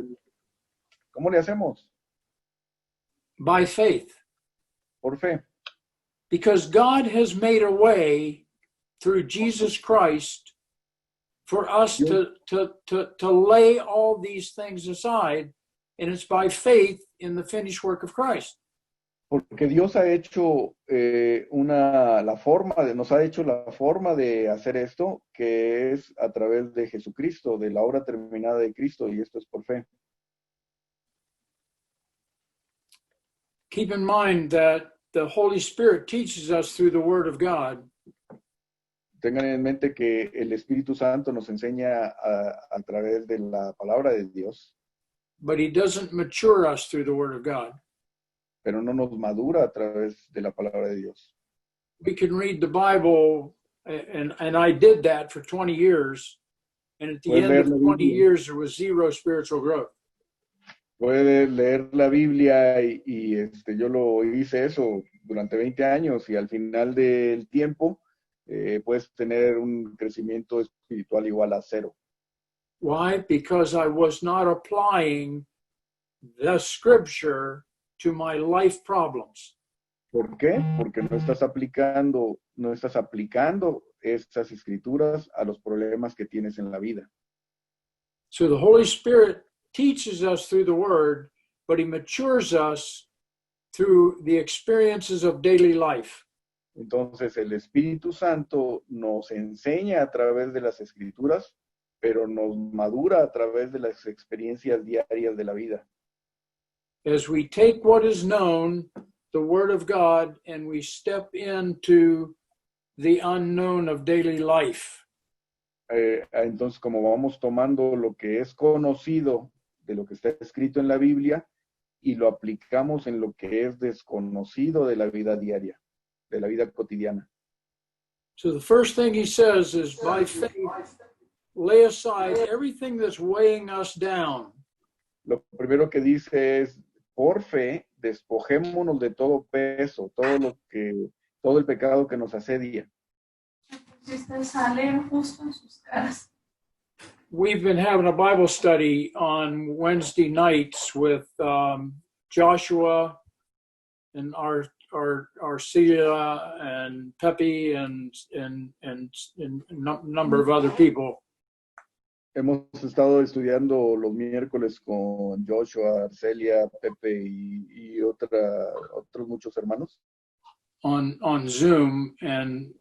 ¿Cómo le hacemos? By faith. Por fe. Because God has made a way through Jesus Christ for us to lay all these things aside, and it's by faith in the finished work of Christ. Porque Dios ha hecho nos ha hecho la forma de hacer esto, que es a través de Jesucristo, de la obra terminada de Cristo, y esto es por fe. Keep in mind that the Holy Spirit teaches us through the Word of God. Tengan en mente que el Espíritu Santo nos enseña a través de la palabra de Dios, But he doesn't mature us through the Word of God. pero no nos madura a través de la palabra de Dios. We can read the Bible, and I did that for 20 years, and at the Puedes end leer of la 20 Biblia. years, there was zero spiritual growth. Puedes leer la Biblia yo lo hice eso durante 20 años y al final del tiempo puedes tener un crecimiento espiritual igual a 0. Why? Because I was not applying the scripture to my life problems. ¿Por qué? Porque no estás aplicando estas escrituras a los problemas que tienes en la vida. So the Holy Spirit teaches us through the Word, but he matures us through the experiences of daily life. Entonces el Espíritu Santo nos enseña a través de las escrituras, pero nos madura a través de las experiencias diarias de la vida. As we take what is known, the Word of God, and we step into the unknown of daily life. Entonces, como vamos tomando lo que es conocido de lo que está escrito en la Biblia y lo aplicamos en lo que es desconocido de la vida diaria, de la vida cotidiana. So the first thing he says is, by faith, lay aside everything that's weighing us down. Lo primero que dice es, por fe, despojémonos de todo peso, todo el pecado que nos asedia. Salen justo en sus caras. We've been having a Bible study on Wednesday nights with Joshua and Arcelia and Pepe and a number of other people. Hemos estado estudiando los miércoles con Joshua, Arcelia, Pepe y otros muchos hermanos. On Zoom and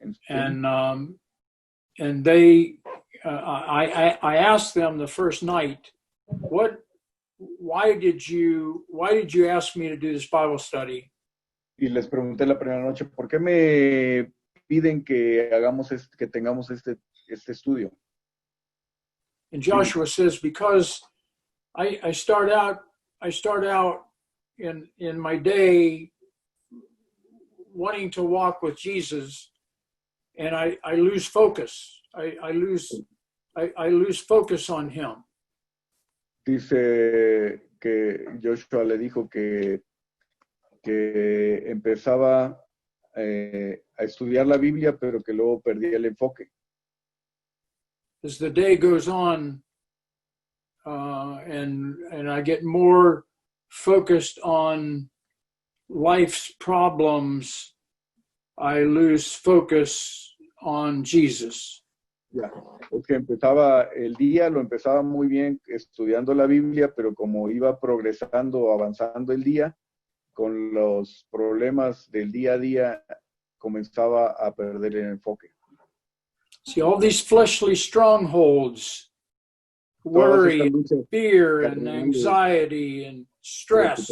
they I asked them the first night, why did you ask me to do this Bible study? Y les pregunté la primera noche, ¿por qué me piden que tengamos este estudio? And Joshua says, because I start out in my day wanting to walk with Jesus, and I lose focus. I lose focus on him. Dice que Joshua le dijo que empezaba a estudiar la Biblia, pero que luego perdía el enfoque. As the day goes on, and I get more focused on life's problems, I lose focus on Jesus. Ya, porque lo empezaba muy bien estudiando la Biblia, pero como iba progresando, avanzando el día, con los problemas del día a día, comenzaba a perder el enfoque. See, all these fleshly strongholds, worry, and fear, and anxiety, and stress,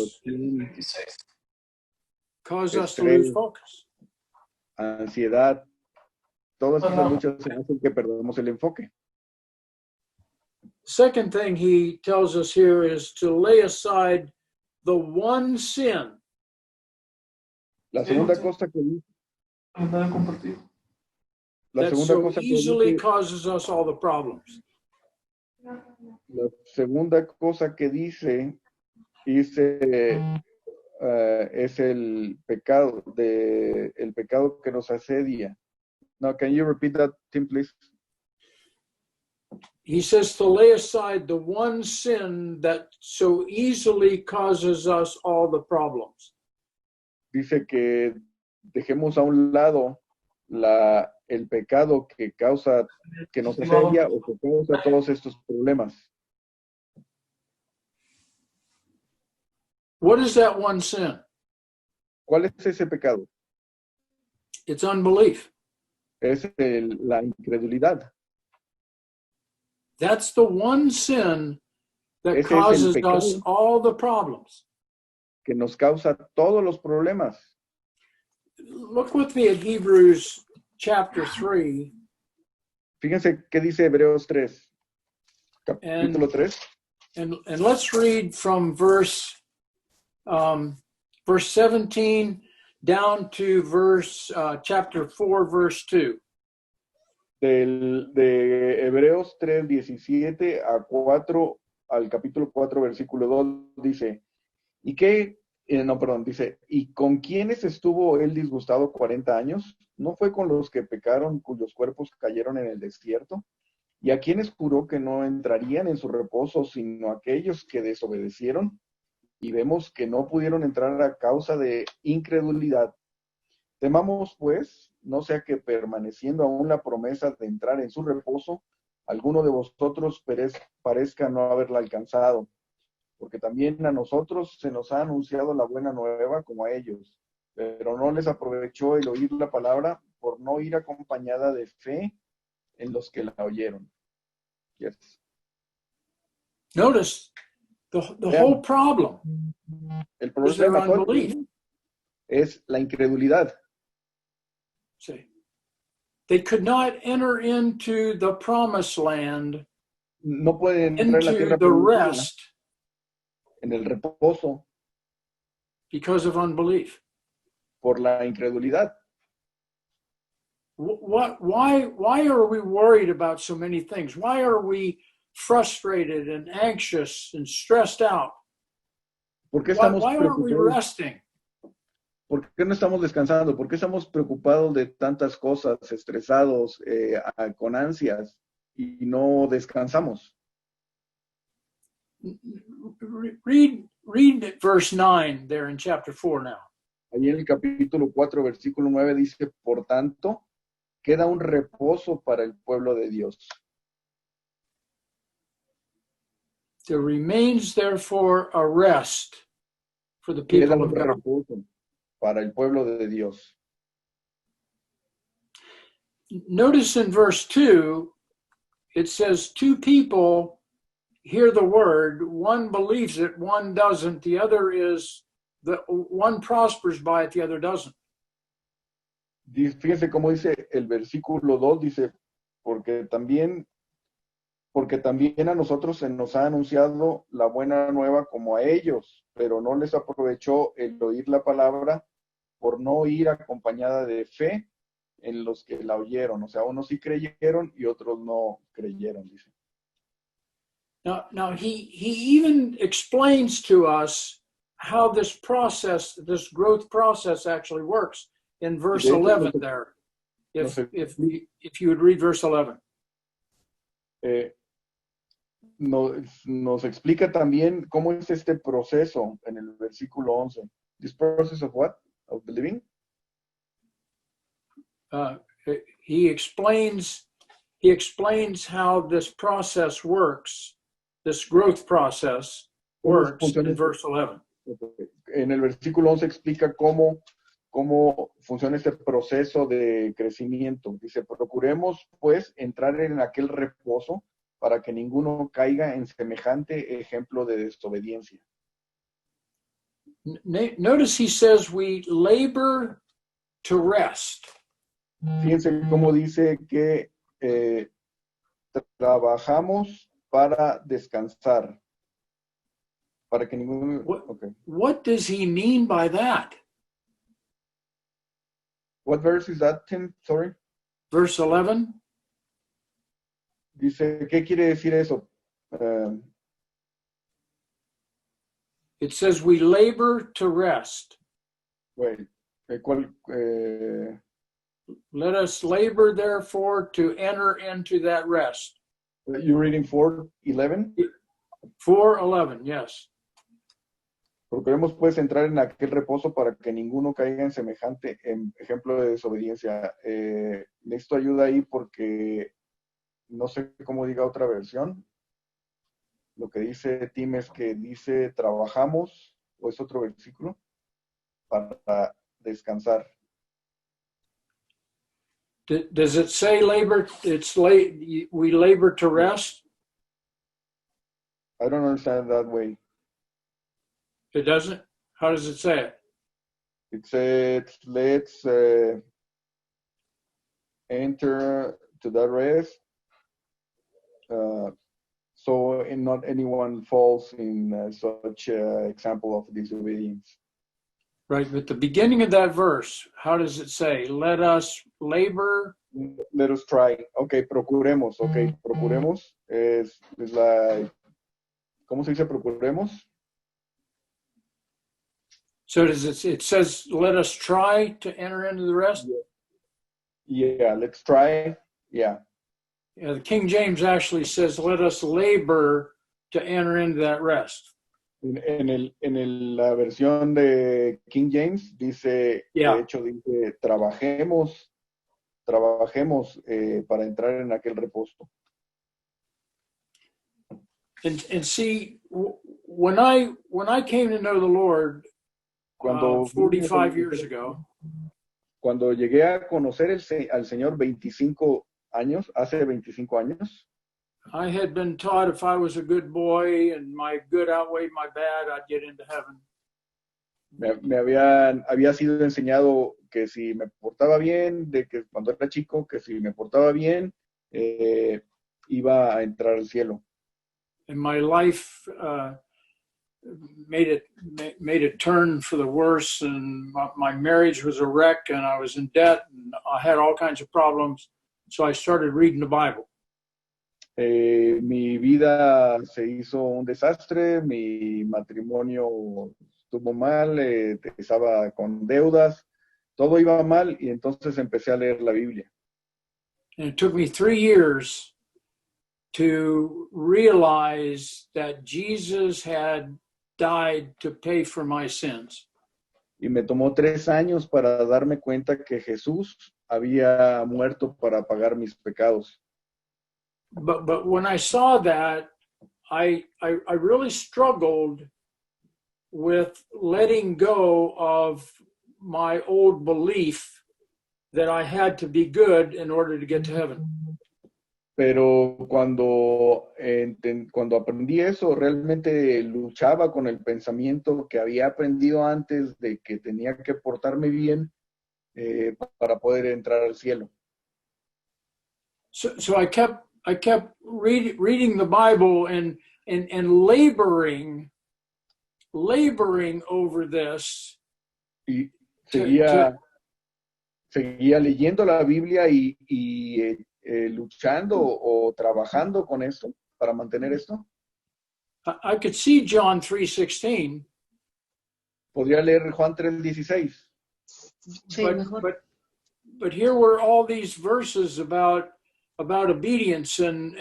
cause us to lose focus. ansiedad, todas esas luchas hacen que perdamos el enfoque. Second thing he tells us here is to lay aside the one sin La segunda cosa que dice, la that segunda so cosa que easily dice, causes us all the problems. la segunda cosa que dice es el pecado que nos asedia. Now, can you repeat that, Tim, please? He says to lay aside the one sin that so easily causes us all the problems. Dice que dejemos a un lado el pecado que nos asedia o que causa todos estos problemas. What is that one sin? ¿Cuál es ese pecado? It's unbelief. Es la incredulidad. That's the one sin that Ese es el causes pecado. us all the problems. Que nos causa todos los problemas. Look with me at Hebrews chapter 3. Fíjense qué dice Hebreos 3, capítulo 3. And let's read from verse 17 down to chapter 4, verse 2. De Hebreos 3, 17 a 4, al capítulo 4, versículo 2, dice, dice, ¿y con quiénes estuvo él disgustado 40 años? ¿No fue con los que pecaron, cuyos cuerpos cayeron en el desierto? ¿Y a quienes juró que no entrarían en su reposo, sino aquellos que desobedecieron? Y vemos que no pudieron entrar a causa de incredulidad. Temamos, pues, no sea que permaneciendo aún la promesa de entrar en su reposo, alguno de vosotros parezca no haberla alcanzado. Porque también a nosotros se nos ha anunciado la buena nueva como a ellos, pero no les aprovechó el oír la palabra por no ir acompañada de fe en los que la oyeron. Yes. Notice the whole problem El is their problema unbelief. es la incredulidad. See, they could not enter into the promised land, No pueden entrar en la into tierra the prometida, rest, en el reposo, because of unbelief. por la incredulidad. Why are we worried about so many things? Why are we frustrated and anxious and stressed out? ¿Por qué Why estamos aren't we preocupados? resting? ¿Por qué no estamos descansando? ¿Por qué estamos preocupados de tantas cosas, estresados, con ansias y no descansamos? Read verse 9 there in chapter 4 now. Ahí en el capítulo 4, versículo 9 dice, por tanto, queda un reposo para el pueblo de Dios. There remains therefore a rest for the Queda people un of God. reposo para el pueblo de Dios. Notice in verse 2, it says two people hear the word, one believes it, one doesn't, the other one prospers by it, the other doesn't. Fíjense cómo dice el versículo 2, dice, porque también a nosotros se nos ha anunciado la buena nueva como a ellos, pero no les aprovechó el oír la palabra por no ir acompañada de fe en los que la oyeron. O sea, unos sí creyeron y otros no creyeron, dice. Now he even explains to us how this process, this growth process actually works in verse 11 there. If you would read verse 11. Nos explica también cómo es este proceso en el versículo 11. This process of what? Of believing? He explains how this process works, this growth process works in verse 11. En el versículo 11 explica cómo funciona este proceso de crecimiento. Dice, procuremos pues entrar en aquel reposo para que ninguno caiga en semejante ejemplo de desobediencia. Notice he says we labor to rest. Fíjense cómo dice que trabajamos para descansar. Para que ninguno... Okay. What does he mean by that? What verse is that, Tim? Sorry. Verse 11? Dice, ¿qué quiere decir eso? It says we labor to rest. Wait, ¿cuál? Let us labor, therefore, to enter into that rest. You're reading 4:11? 4:11, yes. Procuremos pues entrar en aquel reposo para que ninguno caiga en semejante ejemplo de desobediencia. Necesito ayuda ahí porque no sé cómo diga otra versión. Lo que dice Tim es que dice trabajamos, o es otro versículo, para descansar. Does it say labor? We labor to rest? I don't understand that way. It doesn't? How does it say it? It says, let's enter to that rest, so not anyone falls in such example of disobedience. Right, but the beginning of that verse, how does it say? Let us labor. Let us try. Okay, procuremos. Okay, procuremos. Es la... ¿Cómo se dice procuremos? So does it says, let us try to enter into the rest? Yeah, let's try. Yeah. Yeah, the King James actually says, let us labor to enter into that rest. La versión de King James dice, Yeah. de hecho dice, trabajemos para entrar en aquel reposo. And see, when I came to know the Lord 45 years ago, cuando llegué a conocer al Señor hace 25 años, I had been taught if I was a good boy and my good outweighed my bad, I'd get into heaven. había sido enseñado que si me portaba bien, de que cuando era chico, que si me portaba bien, iba a entrar al cielo. And my life made a turn for the worse, and my marriage was a wreck, and I was in debt, and I had all kinds of problems. So I started reading the Bible. Mi vida se hizo un desastre, mi matrimonio estuvo mal, estaba con deudas, todo iba mal y entonces empecé a leer la Biblia. And it took me 3 years to realize that Jesus had died to pay for my sins. Y me tomó 3 años para darme cuenta que Jesús había muerto para pagar mis pecados. But when I saw that, I really struggled with letting go of my old belief that I had to be good in order to get to heaven. Pero cuando aprendí eso, realmente luchaba con el pensamiento que había aprendido antes de que tenía que portarme bien para poder entrar al cielo. So I kept reading the Bible and laboring over this. Y seguía leyendo la Biblia y luchando o trabajando con esto para mantener esto. I could see John 3:16. Podría leer Juan 3:16. Sí, mejor. But here were all these verses about obedience and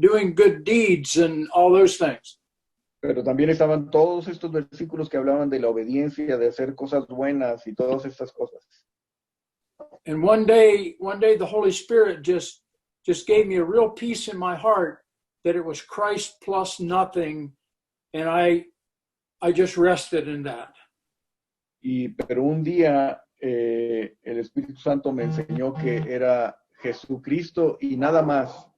doing good deeds and all those things. Pero también estaban todos estos versículos que hablaban de la obediencia, de hacer cosas buenas y todas estas cosas. And one day the Holy Spirit just gave me a real peace in my heart that it was Christ plus nothing, and I just rested in that. Pero un día el Espíritu Santo me enseñó que era Jesucristo y nada más,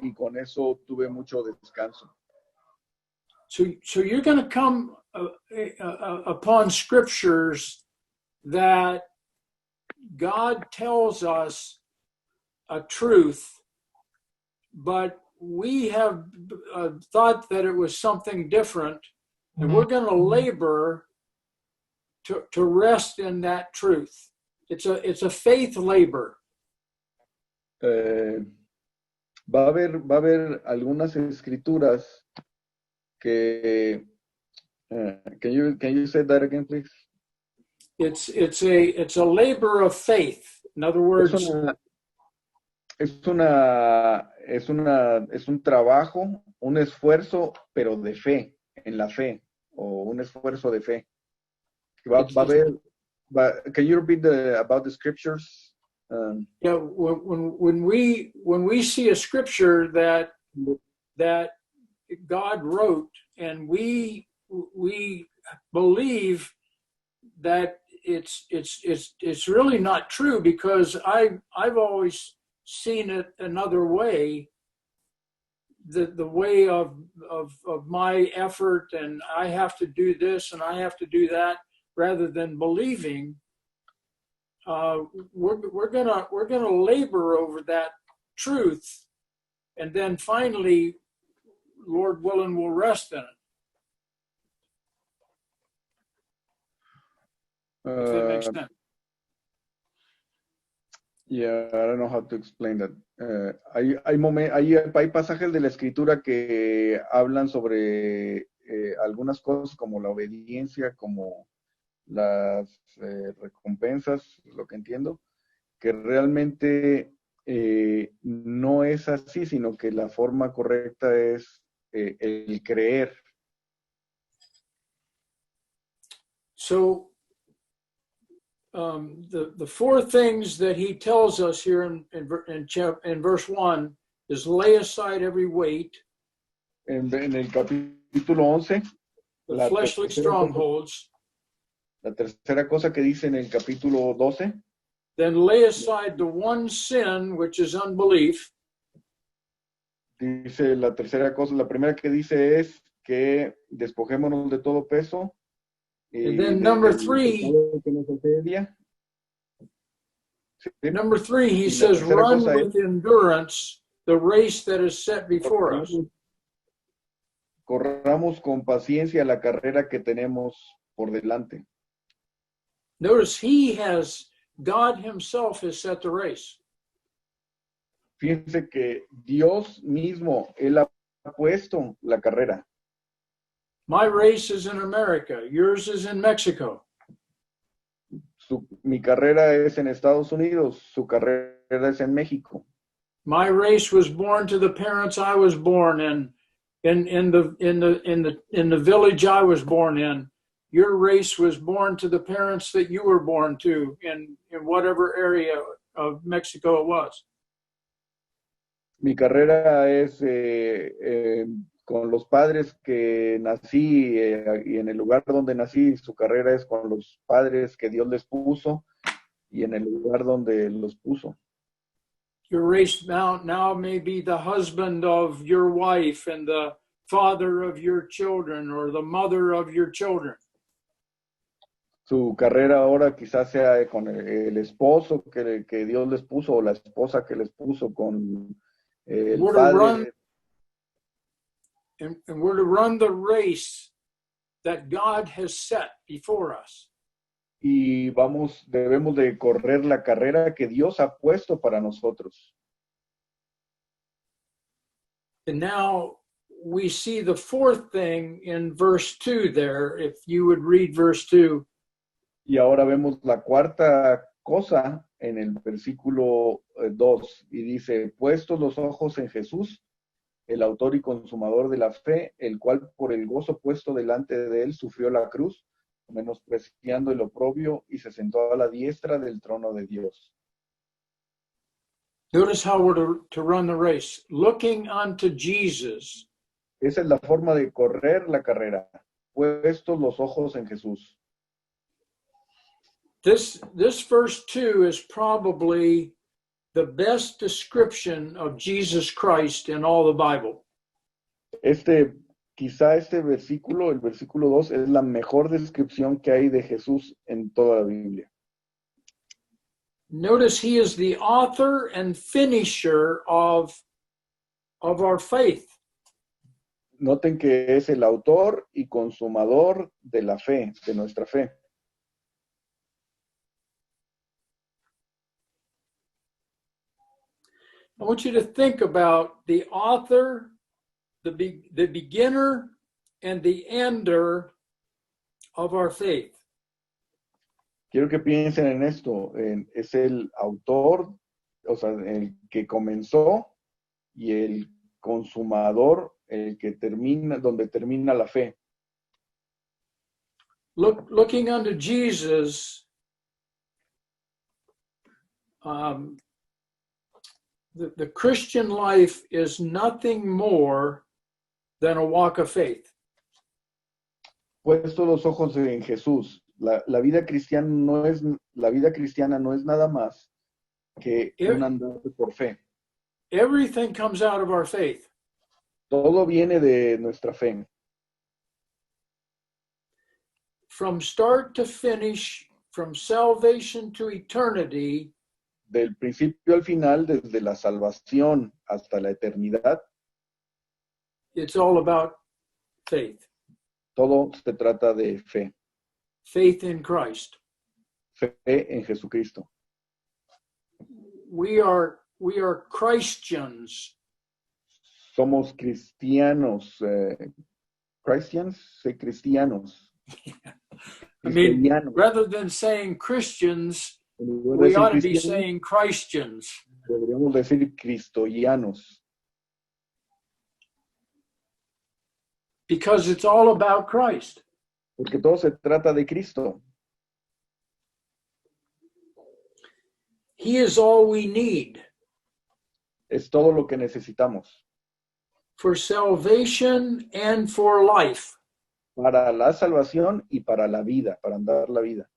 y con eso tuve mucho descanso. So you're going to come upon scriptures that God tells us a truth, but we have thought that it was something different, and we're going to labor to rest in that truth. It's a faith labor. Va a haber algunas escrituras que can you say that again, please? It's a labor of faith. In other words, Es un trabajo, un esfuerzo, pero de fe, en la fe, o un esfuerzo de fe. Va a haber, can you repeat about the scriptures? yeah, when we see a scripture that God wrote, and we believe that it's really not true, because I've always seen it another way, the way of my effort, and I have to do this and I have to do that, rather than believing. We're gonna labor over that truth, and then finally, Lord willing, we'll rest in it. If that makes sense. Yeah, I don't know how to explain that. Hay pasajes de la escritura que hablan sobre algunas cosas como la obediencia, como las recompensas, lo que entiendo, que realmente no es así, sino que la forma correcta es el creer. So the four things that he tells us here in verse 1 is lay aside every weight, En el capítulo 11, the fleshly strongholds, la tercera cosa que dice en el capítulo 12, then lay aside the one sin, which is unbelief, dice la tercera cosa, la primera que dice es que despojémonos de todo peso. and then number 3, number 3, he says, run with endurance the race that is set before us. Corramos con paciencia la carrera que tenemos por delante. Notice God himself has set the race. Fíjense que Dios mismo, Él ha puesto la carrera. My race is in America. Yours is in Mexico. Mi carrera es en Estados Unidos, su carrera es en México. My race was born to the parents I was born in the village I was born in. Your race was born to the parents that you were born to in whatever area of Mexico it was. Mi carrera es con los padres que nací y en el lugar donde nací. Su carrera es con los padres que Dios les puso y en el lugar donde los puso. Your race now may be the husband of your wife and the father of your children or the mother of your children. Su carrera ahora quizás sea con el esposo que Dios les puso o la esposa que les puso, con el padre. And we're to run the race that God has set before us. Y debemos de correr la carrera que Dios ha puesto para nosotros. And now we see the fourth thing in verse 2 there, if you would read verse 2. Y ahora vemos la cuarta cosa en el versículo 2, y dice, puestos los ojos en Jesús, el autor y consumador de la fe, el cual por el gozo puesto delante de él sufrió la cruz, menospreciando el oprobio, y se sentó a la diestra del trono de Dios. Notice how we're to run the race, looking unto Jesus. Esa es la forma de correr la carrera, puestos los ojos en Jesús. This verse 2 is probably the best description of Jesus Christ in all the Bible. Quizá este versículo, el versículo 2, es la mejor descripción que hay de Jesús en toda la Biblia. Notice he is the author and finisher of our faith. Noten que es el autor y consumador de la fe, de nuestra fe. I want you to think about the author, the beginner, and the ender of our faith. Quiero que piensen en esto. Es el autor, o sea, el que comenzó y el consumador, el que termina, donde termina la fe. Looking unto Jesus, the Christian life is nothing more than a walk of faith. Puesto los ojos en Jesús, la vida cristiana no es nada más que un andar por fe. Everything comes out of our faith. Todo viene de nuestra fe. From start to finish, from salvation to eternity, Del principio al final, desde la salvación hasta la eternidad, it's all about faith. todo se trata de fe. Faith in Christ. Fe en Jesucristo. We are Christians. Somos cristianos. Christians, sí, cristianos. I mean, Cristianos. rather than saying Christians, En lugar de we decir ought to be cristianos, saying Christians. deberíamos decir cristoianos. Because it's all about Christ. Porque todo se trata de Cristo. He is all we need Es todo lo que necesitamos for salvation and for life. para la salvación y para la vida, para andar la vida.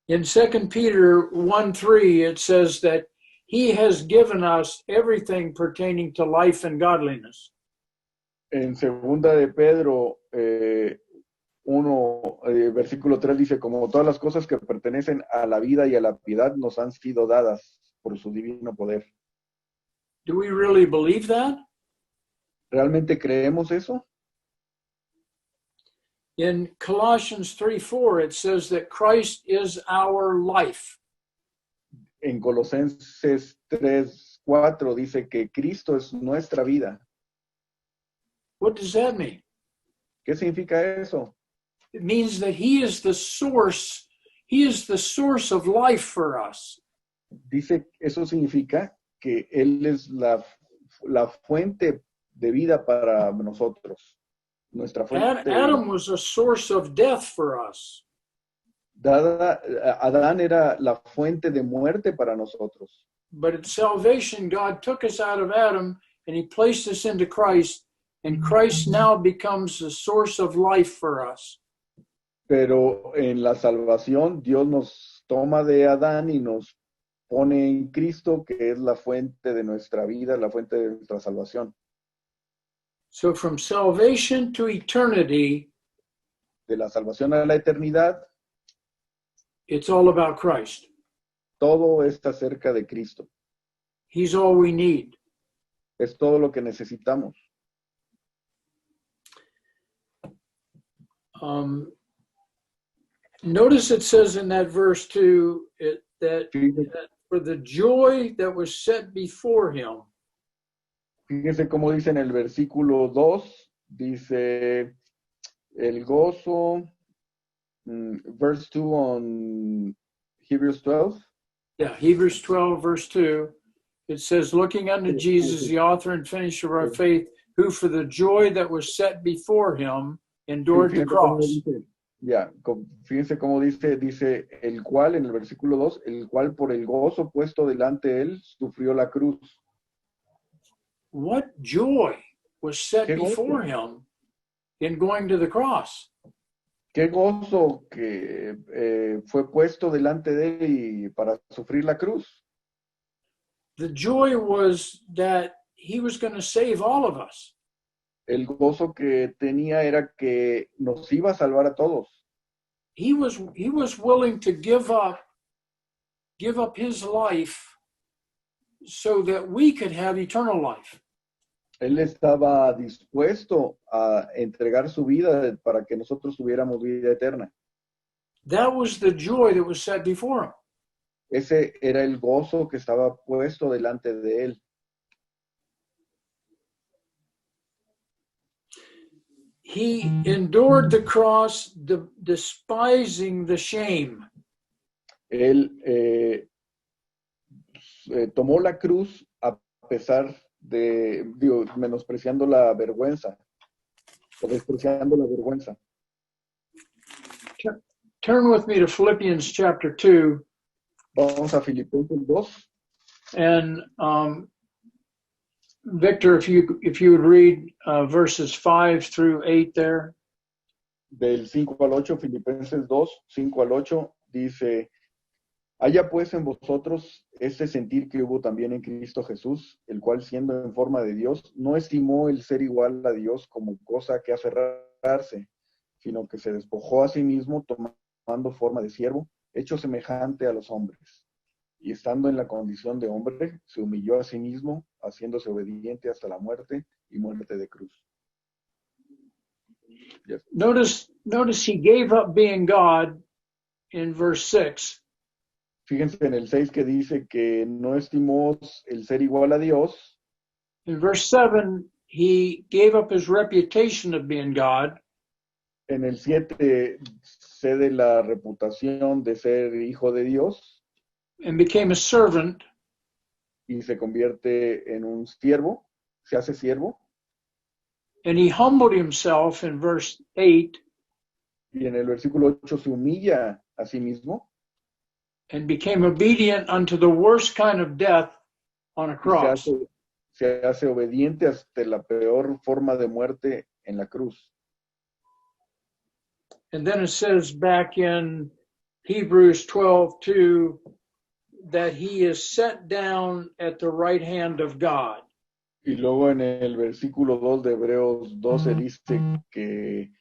In 2 Peter 1:3, it says that he has given us everything pertaining to life and godliness. En segunda de Pedro 1, versículo 3 dice, como todas las cosas que pertenecen a la vida y a la piedad nos han sido dadas por su divino poder. Do we really believe that? ¿Realmente creemos eso? In Colossians 3:4, it says that Christ is our life. En Colosenses 3:4 dice que Cristo es nuestra vida. What does that mean? ¿Qué significa eso? It means that he is the source. He is the source of life for us. Dice, eso significa que Él es la fuente de vida para nosotros. Nuestra fuente de Adam vida. was a source of death for us. Adán era la fuente de muerte para nosotros. But at salvation, God took us out of Adam and he placed us into Christ, and Christ now becomes the source of life for us. Pero en la salvación, Dios nos toma de Adán y nos pone en Cristo, que es la fuente de nuestra vida, la fuente de nuestra salvación. So from salvation to eternity, De la salvación a la eternidad, it's all about Christ. todo es acerca de Cristo. He's all we need. Es todo lo que necesitamos. Notice it says in that verse too, that Fíjese, for the joy that was set before him, fíjese cómo dice en el versículo 2, dice el gozo, verse 2 on Hebrews 12. yeah, Hebrews 12, verse 2, it says, looking unto Jesus, the author and finisher of our faith, who for the joy that was set before him endured the Fíjense cómo cross. dice, fíjense cómo dice el cual en el versículo 2, el cual por el gozo puesto delante de él sufrió la cruz. What joy was set Qué gozo. before him in going to the cross? Qué gozo que fue puesto delante de él y para sufrir la cruz. The joy was that he was going to save all of us. El gozo que tenía era que nos iba a salvar a todos. He was willing to give up give up his life so that we could have eternal life. Él estaba dispuesto a entregar su vida para que nosotros tuviéramos vida eterna. That was the joy that was set before him. Ese era el gozo que estaba puesto delante de él. He endured the cross, despising the shame. Él tomó la cruz a pesar de, menospreciando la vergüenza, o despreciando la vergüenza. Turn with me to Philippians chapter 2. Vamos a Filipenses 2. And Victor, if you would read verses 5 through 8 there. Del 5 al 8, Filipenses 2, 5 al 8, dice: haya pues en vosotros este sentir que hubo también en Cristo Jesús, el cual siendo en forma de Dios, no estimó el ser igual a Dios como cosa que aferrarse, sino que se despojó a sí mismo, tomando forma de siervo, hecho semejante a los hombres. Y estando en la condición de hombre, se humilló a sí mismo, haciéndose obediente hasta la muerte y muerte de cruz. Yes. Notice he gave up being God in verse 6. Fíjense en el 6 que dice que no estimó el ser igual a Dios. In verse 7, he gave up his reputation of being God. En el 7 cede la reputación de ser hijo de Dios. And became a servant. Y se convierte en un siervo, se hace siervo. And he humbled himself in verse 8. Y en el versículo 8 se humilla a sí mismo. And became obedient unto the worst kind of death on a cross. Se hace obediente hasta la peor forma de muerte en la cruz. And then it says back in Hebrews 12:2 that he is set down at the right hand of God. Y luego en el versículo 2 de Hebreos 12 dice que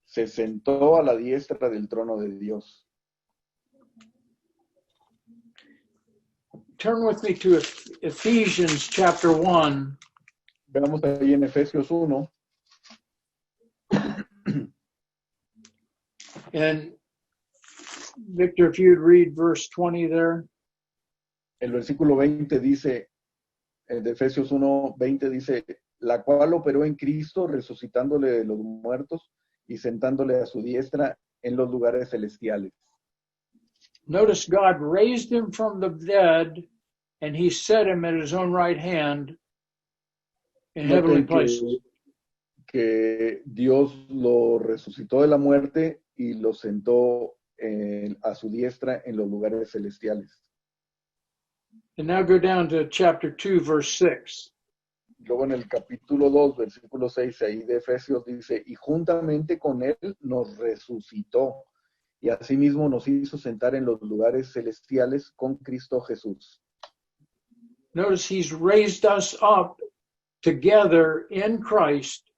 se sentó a la diestra del trono de Dios. Turn with me to Ephesians chapter 1. Veamos ahí en Efesios 1. And Victor, if you'd read verse 20 there. El versículo 20 dice, de Efesios 1, 20 dice, la cual operó en Cristo, resucitándole de los muertos y sentándole a su diestra en los lugares celestiales. Notice God raised him from the dead and he set him at his own right hand in heavenly places. Que Dios lo resucitó de la muerte y lo sentó a su diestra en los lugares celestiales. And now go down to chapter 2, verse 6. Luego en el capítulo 2, versículo 6, ahí de Efesios dice, y juntamente con él nos resucitó, y asimismo nos hizo sentar en los lugares celestiales con Cristo Jesús. Notice he's raised us up together in Christ.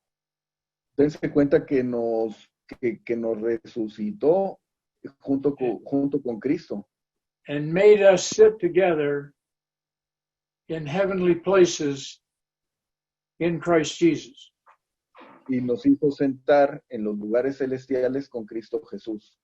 Dense cuenta que nos resucitó junto con Cristo. And made us sit together in heavenly places in Christ Jesus. Y nos hizo sentar en los lugares celestiales con Cristo Jesús.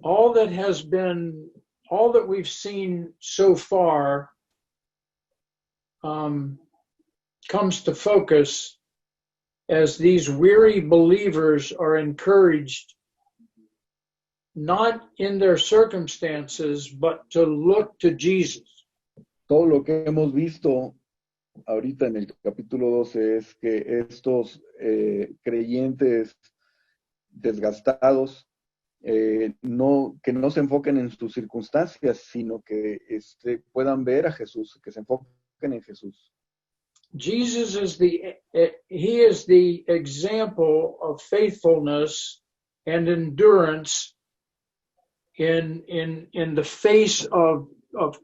All that we've seen so far comes to focus as these weary believers are encouraged not in their circumstances, but to look to Jesus. Todo lo que hemos visto ahorita en el capítulo 12 es que estos creyentes desgastados que no se enfoquen en sus circunstancias, sino que puedan ver a Jesús, que se enfoquen en Jesús. Jesus is the example of faithfulness and endurance in the face of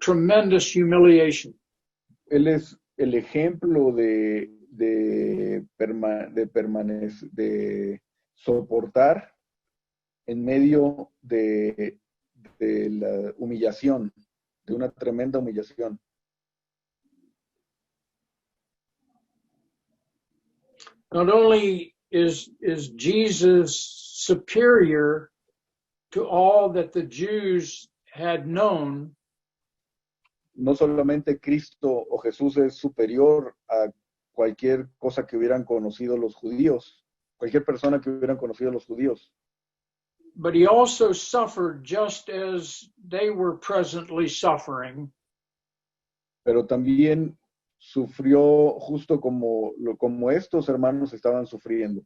tremendous humiliation. Él es el ejemplo de soportar en medio de la humillación, de una tremenda humillación. Not only is Jesus superior to all that the Jews had known, No solamente Cristo o Jesús es superior a cualquier cosa que hubieran conocido los judíos, cualquier persona que hubieran conocido los judíos, but he also suffered just as they were presently suffering. pero también sufrió justo como estos hermanos estaban sufriendo.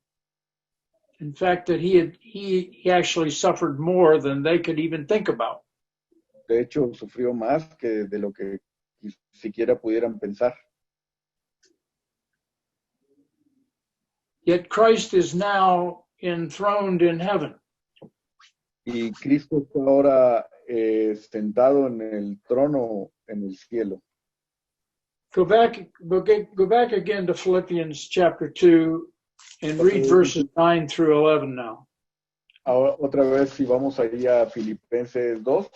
In fact, that he actually suffered more than they could even think about. De hecho, sufrió más que de lo que siquiera pudieran pensar. Yet Christ is now enthroned in heaven. Y Cristo está ahora sentado en el trono en el cielo. Go back again to Philippians chapter 2 and read verses 9 through 11 now. Ahora, otra vez, si vamos ahí a Filipenses 2.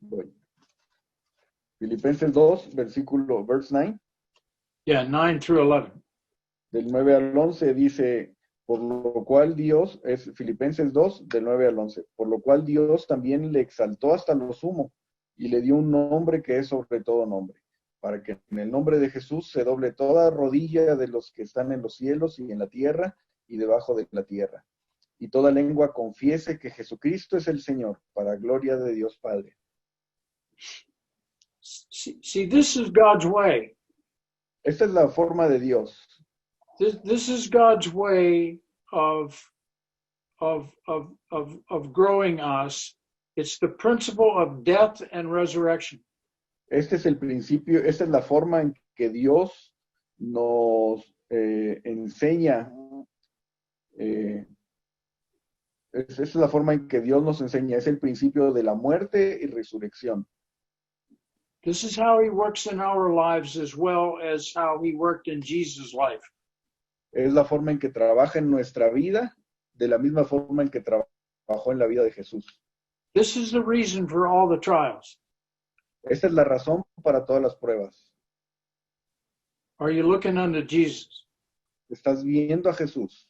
Voy. Filipenses 2, verse 9. Yeah, 9 through 11. Del 9 al 11 dice, por lo cual Dios, es Filipenses 2, del 9 al 11, por lo cual Dios también le exaltó hasta lo sumo y le dio un nombre que es sobre todo nombre, para que en el nombre de Jesús se doble toda rodilla de los que están en los cielos y en la tierra y debajo de la tierra, y toda lengua confiese que Jesucristo es el Señor, para gloria de Dios Padre. See, this is God's way. Esta es la forma de Dios. This is God's way of growing us. It's the principle of death and resurrection. Este es el principio, esta es la forma en que Dios nos enseña. Esa es la forma en que Dios nos enseña. Es el principio de la muerte y resurrección. This is how he works in our lives as well as how he worked in Jesus' life. Es la forma en que trabaja en nuestra vida, de la misma forma en que trabajó en la vida de Jesús. This is the reason for all the trials. Esta es la razón para todas las pruebas. Are you looking unto Jesus, Estás viendo a Jesús,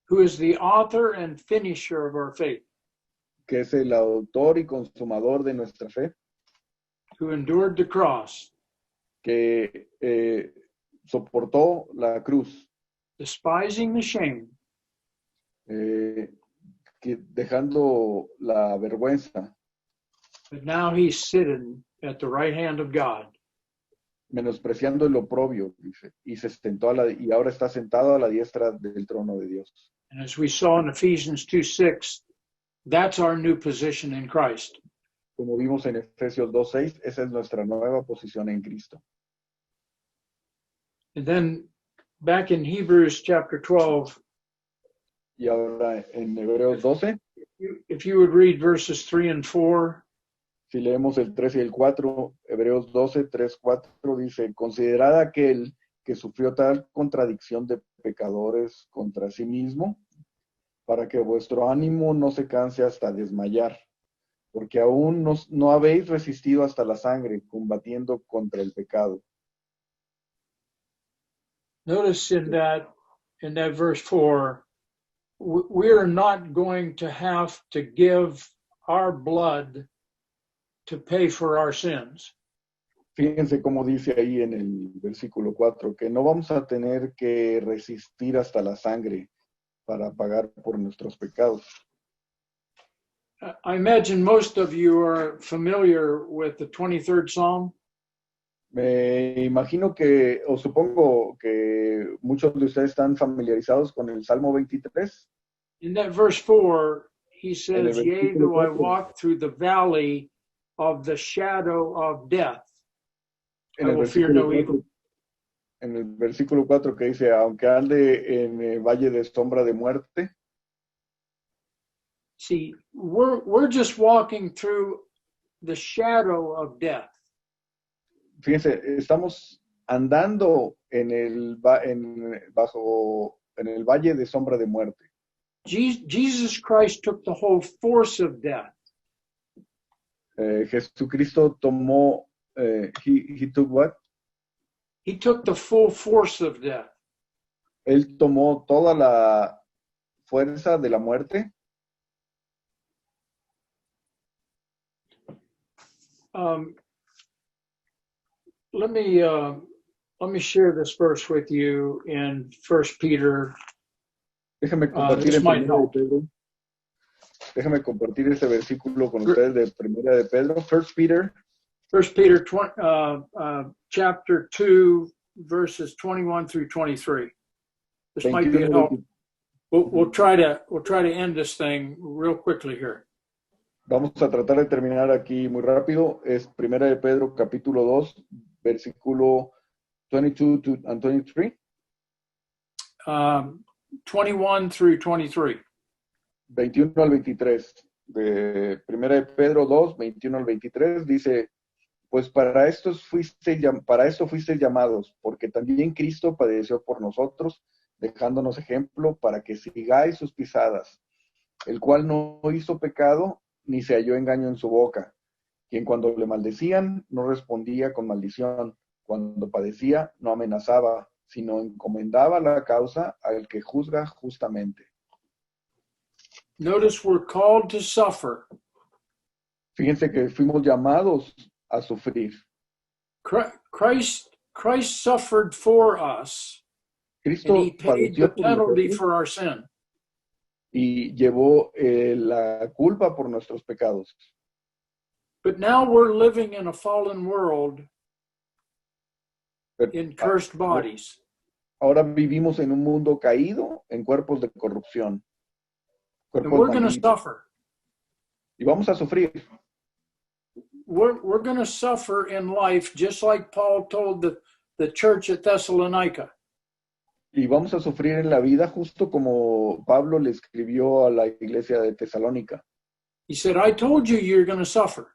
who is the author and finisher of our faith, que es el autor y consumador de nuestra fe, who endured the cross, que soportó la cruz, despising the shame, que dejando la vergüenza, but now he's sitting at the right hand of God. menospreciando el oprobio, dice, y se sentó y ahora está sentado a la diestra del trono de Dios. And as we saw in Ephesians 2:6, that's our new position in Christ. Como vimos en Efesios 2:6, esa es nuestra nueva posición en Cristo. And then back in Hebrews chapter 12, Y ahora en Hebreos 12, if you would read verses 3 and 4, si leemos el 3 y el 4, Hebreos 12, 3, 4, dice, considerad aquel que sufrió tal contradicción de pecadores contra sí mismo, para que vuestro ánimo no se canse hasta desmayar, porque aún no habéis resistido hasta la sangre, combatiendo contra el pecado. notice in that verse 4, we're not going to have to give our blood to pay for our sins. Fíjense cómo dice ahí en el versículo 4, que no vamos a tener que resistir hasta la sangre para pagar por nuestros pecados. I imagine most of you are familiar with the 23rd Psalm. Me imagino que, o supongo que muchos de ustedes están familiarizados con el Salmo 23. In that verse 4, he says, En el yea, versículo though I 4. walk through the valley of the shadow of death, En I el will fear versículo no 4, evil. en el versículo 4 que dice, aunque ande en el valle de sombra de muerte, See, we're just walking through the shadow of death. Fíjense, estamos andando en el valle de sombra de muerte. Jesus Christ took the whole force of death. Jesucristo tomó, he took what? He took the full force of death. Él tomó toda la fuerza de la muerte. Let me share this verse with you in 1 Peter. Déjame compartir This might help. Déjame compartir este versículo con ustedes de Primera de Pedro. 1 Peter. 1 Peter chapter 2, verses 21 through 23. This might be a help. We'll try to end this thing real quickly here. Vamos a tratar de terminar aquí muy rápido. Es Primera de Pedro, capítulo 2, versículo 22 and 23. 21 through 23. 21 al 23. De Primera de Pedro 2, 21 al 23, dice, pues para esto fuisteis llamados, porque también Cristo padeció por nosotros, dejándonos ejemplo para que sigáis sus pisadas, el cual no hizo pecado, ni se halló engaño en su boca, quien cuando le maldecían no respondía con maldición, cuando padecía no amenazaba, sino encomendaba la causa al que juzga justamente. Notice we're called to suffer. Fíjense que fuimos llamados a sufrir. Christ suffered for us, Cristo and he paid the padeció por penalty nosotros for our sin. y llevó la culpa por nuestros pecados. But now we're living in a fallen world Pero in cursed bodies. ahora vivimos en un mundo caído, en cuerpos de corrupción. And Cuerpos we're going to malditos. suffer. Y vamos a sufrir. We're going to suffer in life just like Paul told the church at Thessalonica. Y vamos a sufrir en la vida justo como Pablo le escribió a la iglesia de Tesalónica. He said, I told you you're going to suffer.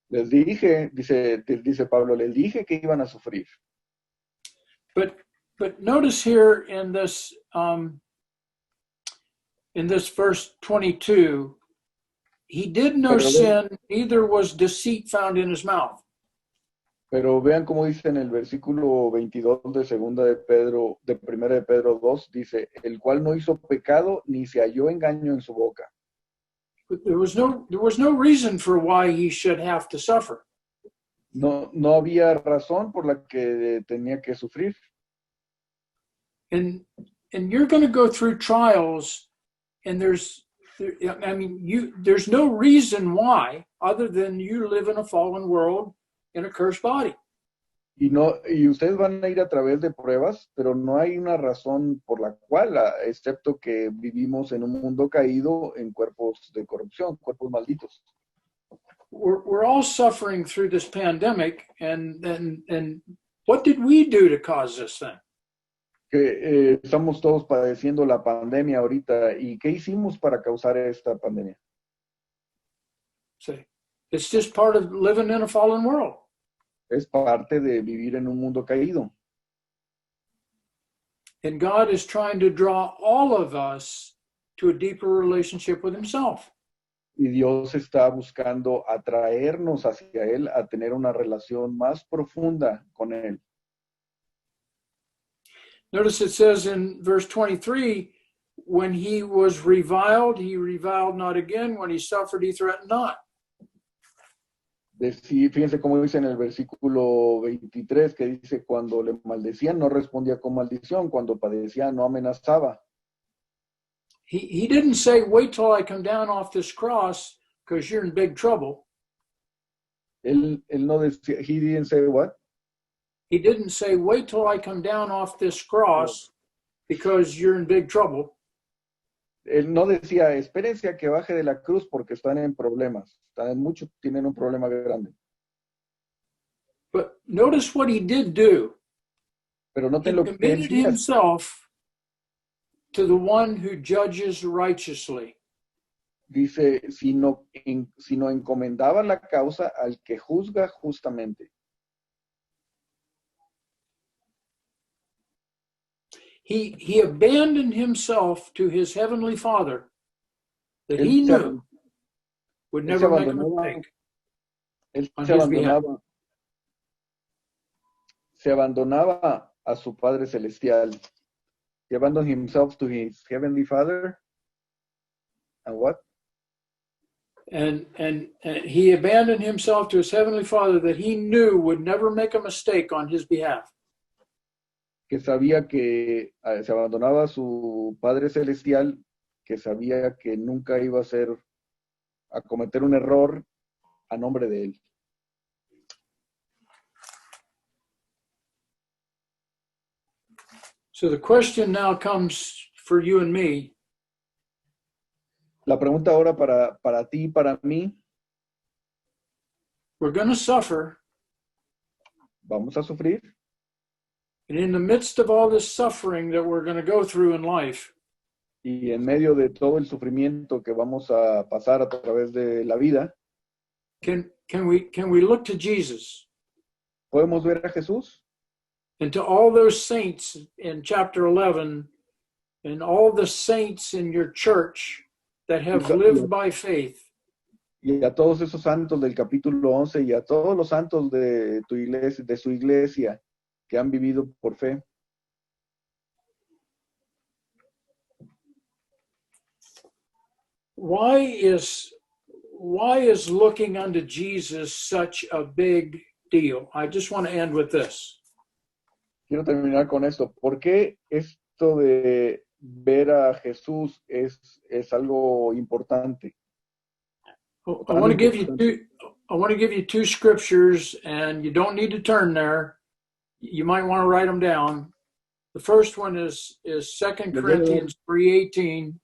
Les dije, dice Pablo, les dije que iban a sufrir. But notice here in this verse 22, he did no sin, neither was deceit found in his mouth. Pero vean cómo dice en el versículo 22 de segunda de Pedro, de primera de Pedro 2, dice, el cual no hizo pecado ni se halló engaño en su boca. But there was no reason for why he should have to suffer. No había razón por la que tenía que sufrir. And you're going to go through trials, and there's no reason why other than you live in a fallen world in a cursed body. Y ustedes van a ir a través de pruebas, pero no hay una razón por la cual, excepto que vivimos en un mundo caído en cuerpos de corrupción, cuerpos malditos. We're all suffering through this pandemic, and what did we do to cause this thing? Que estamos todos padeciendo la pandemia ahorita. ¿Y qué hicimos para causar esta pandemia? See, it's just part of living in a fallen world. Es parte de vivir en un mundo caído. And God is trying to draw all of us to a deeper relationship with himself. Y Dios está buscando atraernos hacia Él, a tener una relación más profunda con Él. Notice it says in verse 23, when he reviled not again. When he suffered, he threatened not. Fíjense cómo dice en el versículo 23, que dice, cuando le maldecían no respondía con maldición, cuando padecía no amenazaba. He didn't say, wait till I come down off this cross because you're in big trouble. Él no decía, he didn't say what? He didn't say, wait till I come down off this cross because you're in big trouble. Él no decía, espérense a que baje de la cruz porque están en problemas. Tienen un problema grande. But notice what he did do. Pero He noten lo que él committed hacía. himself to the one who judges righteously. Dice, sino encomendaba la causa al que juzga justamente. He abandoned himself to his heavenly Father that Él he se, knew would él se never make a abandonaba, mistake él on se his behalf. abandonaba a su Padre Celestial. He abandoned himself to his heavenly Father. And what? And he abandoned himself to his heavenly Father that he knew would never make a mistake on his behalf. Que sabía que se abandonaba a su Padre Celestial, que sabía que nunca iba a cometer un error a nombre de él. So the question now comes for you and me. La pregunta ahora para ti y para mí, We're going to suffer. ¿vamos a sufrir? And in the midst of all this suffering that we're going to go through in life, Y en medio de todo el sufrimiento que vamos a pasar a través de la vida, can we look to Jesus ¿podemos ver a Jesús? and to all those saints in chapter 11 and all the saints in your church that have lived by faith? Y a todos esos santos del capítulo 11 y a todos los santos de tu iglesia, de su iglesia que han vivido por fe. Why is looking unto Jesus such a big deal? I just want to end with this. Quiero terminar con esto. ¿Por qué esto de ver a Jesús es algo importante? I want to give you two scriptures, and you don't need to turn there. You might want to write them down. The first one is 2 Corinthians 3:18.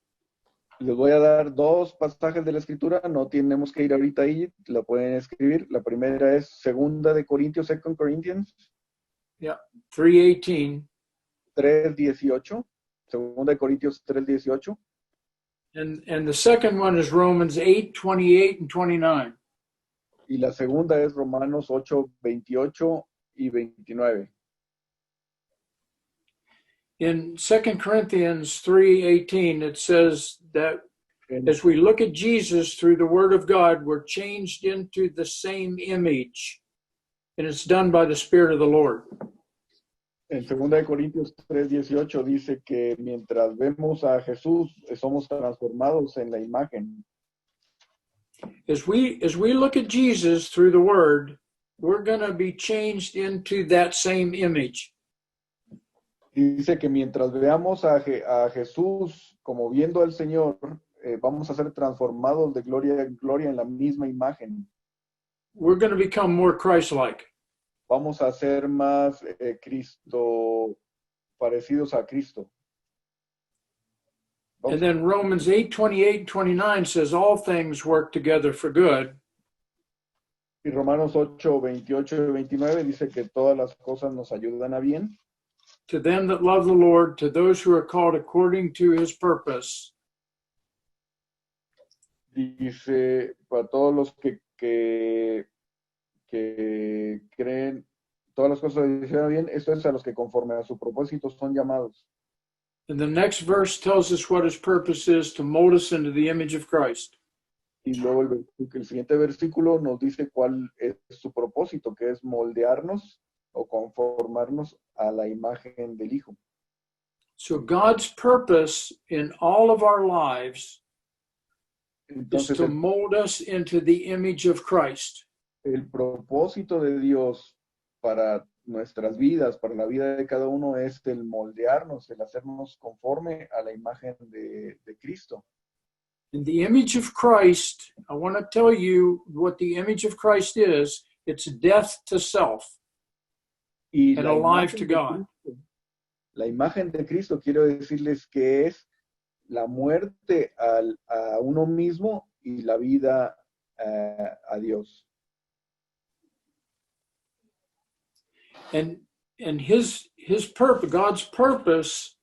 Les voy a dar dos pasajes de la Escritura, no tenemos que ir ahorita ahí, la pueden escribir. La primera es 2 de Corintios, 2 Corinthians. Yeah, 3:18. 3:18. 2 de Corintios 3:18. And the second one is Romans 8:28 and 29. Y la segunda es Romanos 8:28 y 29. In 2 Corinthians 3:18, it says that as we look at Jesus through the Word of God, we're changed into the same image, and it's done by the Spirit of the Lord. En 2 de Corintios 3:18 dice que mientras vemos a Jesús, somos transformados en la imagen. As we look at Jesus through the Word, we're going to be changed into that same image. Dice que mientras veamos a Jesús como viendo al Señor, vamos a ser transformados de gloria en gloria en la misma imagen. We're going to become more Christ-like. Vamos a ser más parecidos a Cristo. And then Romans 8:28 and 29 says all things work together for good. Y Romanos 8:28 y 29 dice que todas las cosas nos ayudan a bien. To them that love the Lord, to those who are called according to his purpose. Dice, para todos los que creen, todas las cosas les hicieron bien, esto es a los que conforme a su propósito son llamados. And the next verse tells us what his purpose is, to mold us into the image of Christ. Y luego el siguiente versículo nos dice cuál es su propósito, que es moldearnos o conformarnos a la imagen del Hijo. So God's purpose in all of our lives is Entonces, to mold us into the image of Christ. el propósito de Dios para nuestras vidas, para la vida de cada uno, es el moldearnos, el hacernos conforme a la imagen de Cristo. In the image of Christ, I want to tell you what the image of Christ is. It's death to self Y and la alive imagen to de God. Cristo, la imagen de Cristo, quiero decirles que es la muerte a uno mismo y la vida a Dios. And his purpose, God's purpose,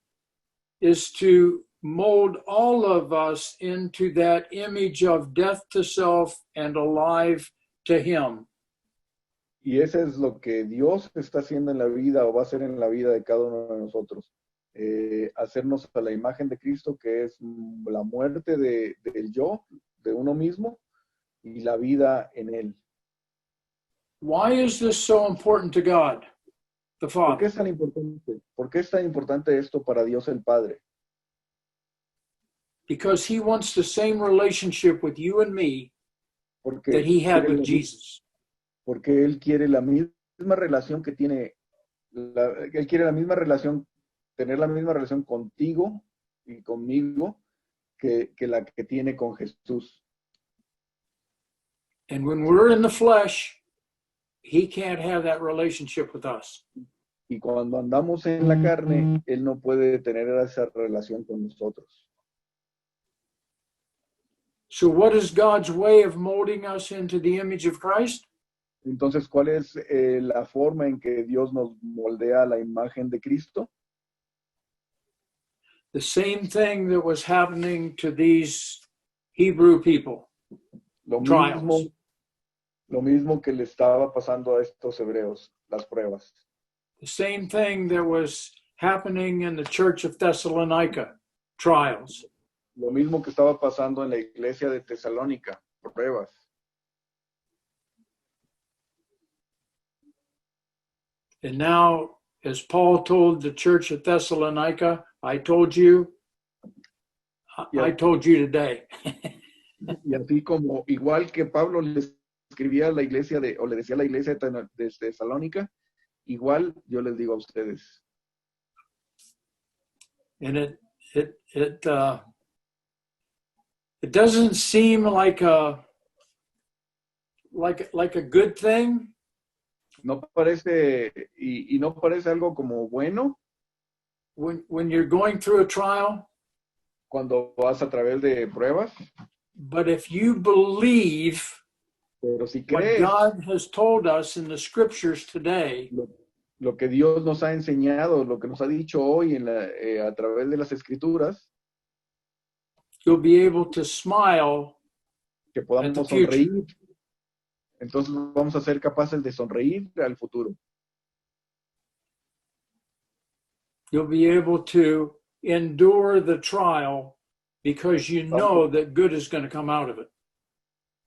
is to mold all of us into that image of death to self and alive to Him. Y eso es lo que Dios está haciendo en la vida o va a hacer en la vida de cada uno de nosotros. Hacernos a la imagen de Cristo, que es la muerte del yo, de uno mismo, y la vida en Él. Why is this so important to God, the ¿Por qué Father? es tan importante? ¿Por qué es tan importante esto para Dios el Padre? Because He wants the same relationship with you and me Porque that He had quiere with la- Jesus. porque Él quiere la misma relación que tiene, Él quiere la misma relación, tener la misma relación contigo y conmigo que la que tiene con Jesús. And when we're in the flesh, He can't have that relationship with us. Y cuando andamos en la carne, Él no puede tener esa relación con nosotros. So, what is God's way of molding us into the image of Christ? Entonces, ¿cuál es la forma en que Dios nos moldea a la imagen de Cristo? The same thing that was happening to these Hebrew people. Lo Trials. lo mismo que le estaba pasando a estos hebreos, las pruebas. The same thing that was happening in the church of Thessalonica, trials. Lo mismo que estaba pasando en la iglesia de Tesalónica, pruebas. And now, as Paul told the church at Thessalonica, I told you today. Y así como, igual que Pablo le escribía a la iglesia o le decía a la iglesia de Tesalónica, igual yo les digo a ustedes. And it doesn't seem like a good thing, No parece, y no parece algo como bueno when you're going through a trial, cuando vas a través de pruebas, but if you believe pero si what crees God has told us in the scriptures today, lo que Dios nos ha enseñado, lo que nos ha dicho hoy a través de las escrituras, you'll be able to smile que at the podamos future. sonreír, entonces vamos a ser capaces de sonreír al futuro. You'll be able to endure the trial because you know that good is going to come out of it.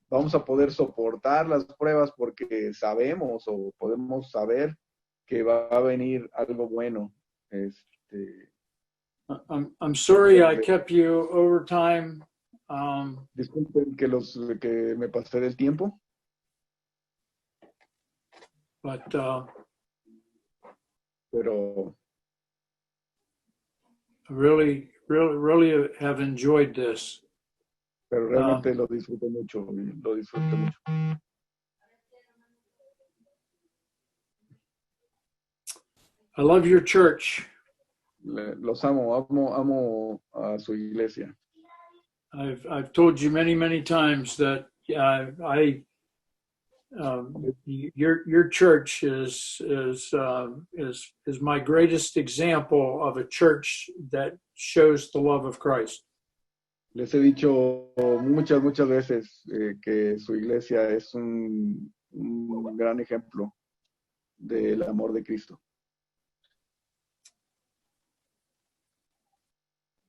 Vamos a poder soportar las pruebas porque sabemos o podemos saber que va a venir algo bueno. I'm sorry I kept you over time. Disculpen que me pasé del tiempo, But pero really have enjoyed this. realmente lo disfruto mucho, lo disfruto mucho. I love your church. Los amo a su iglesia. I've told you many times that your church is my greatest example of a church that shows the love of Christ. Les he dicho muchas veces que su iglesia es un gran ejemplo del amor de Cristo.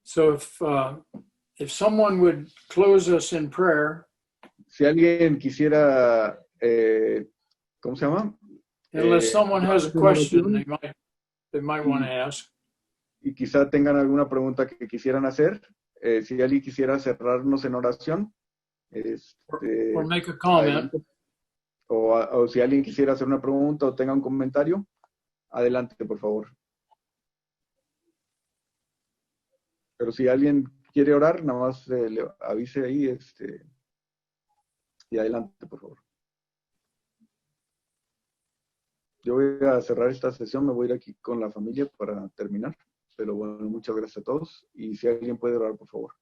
So if someone would close us in prayer, Si alguien quisiera, ¿cómo se llama? unless someone has a question they might want to ask. Y quizá tengan alguna pregunta que quisieran hacer. Si alguien quisiera cerrarnos en oración. Or make a comment. O si alguien quisiera hacer una pregunta o tenga un comentario, adelante, por favor. Pero si alguien quiere orar, nada más le avise ahí, y adelante, por favor. Yo voy a cerrar esta sesión, me voy a ir aquí con la familia para terminar. Pero bueno, muchas gracias a todos. Y si alguien puede orar, por favor.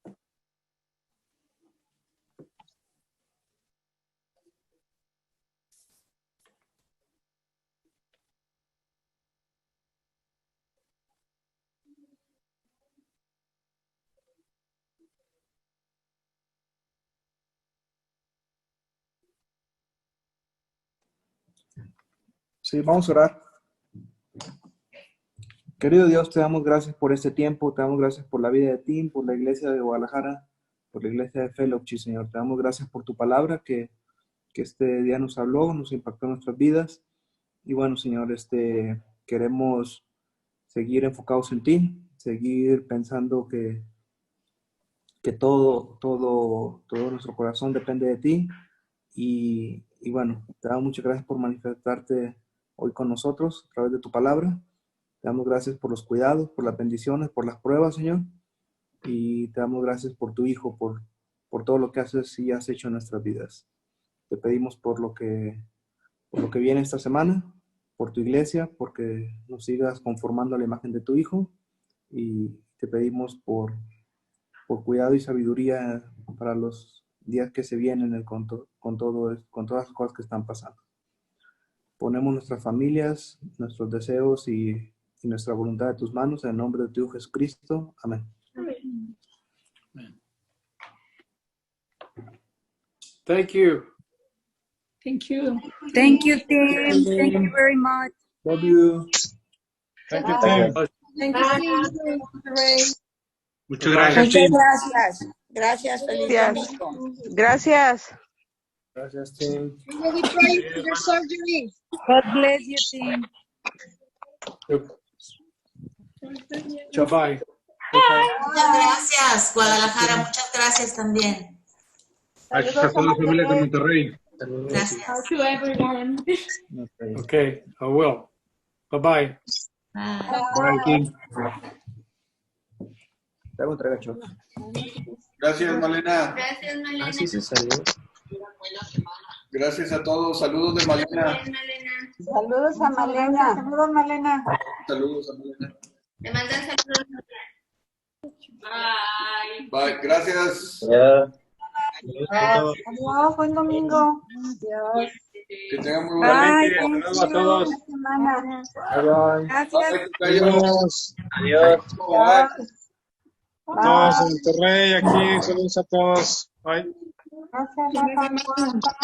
Sí, vamos a orar. Querido Dios, te damos gracias por este tiempo, te damos gracias por la vida de Tim, por la iglesia de Guadalajara, por la iglesia de Fellowship, Señor. Te damos gracias por tu palabra que este día nos habló, nos impactó en nuestras vidas. Y bueno, Señor, queremos seguir enfocados en ti, seguir pensando que todo nuestro corazón depende de ti. Y bueno, te damos muchas gracias por manifestarte hoy con nosotros a través de tu palabra. Te damos gracias por los cuidados, por las bendiciones, por las pruebas, Señor. Y te damos gracias por tu Hijo, por todo lo que haces y has hecho en nuestras vidas. Te pedimos por lo que viene esta semana, por tu iglesia, porque nos sigas conformando a la imagen de tu Hijo. Y te pedimos por cuidado y sabiduría para los días que se vienen con todas las cosas que están pasando. Ponemos nuestras familias, nuestros deseos y nuestra voluntad en tus manos, en el nombre de tu Hijo Jesucristo. Amén. Thank you. Thank you. Thank you, Tim. Thank you very much. Love you. Thank you, Tim. Thank you. Muchas gracias, Muchas Tim. gracias. Gracias, feliz domingo. Gracias. Gracias, Tim. God bless you, Tim. Bye. Muchas gracias, Guadalajara. Muchas gracias también. Gracias a toda la familia de Monterrey. Gracias. To everyone. Okay, I will. Bye-bye. Bye, Tim. Te hago entrega, Choc. Gracias, Malena. Gracias, Malena. Ah, sí se salió. Gracias a todos. Saludos de Malena. Saludos a Malena. Saludos, Malena. Saludos a Malena. Te mandan saludos. Bye. Bye. Gracias. Adiós, buen domingo. Adiós. Que tengan muy buena Bye. Hasta luego a todos. Semana. Bye, bye. Gracias. Adiós. Bye. A todos en Monterrey, aquí, saludos a todos. Bye. Gracias.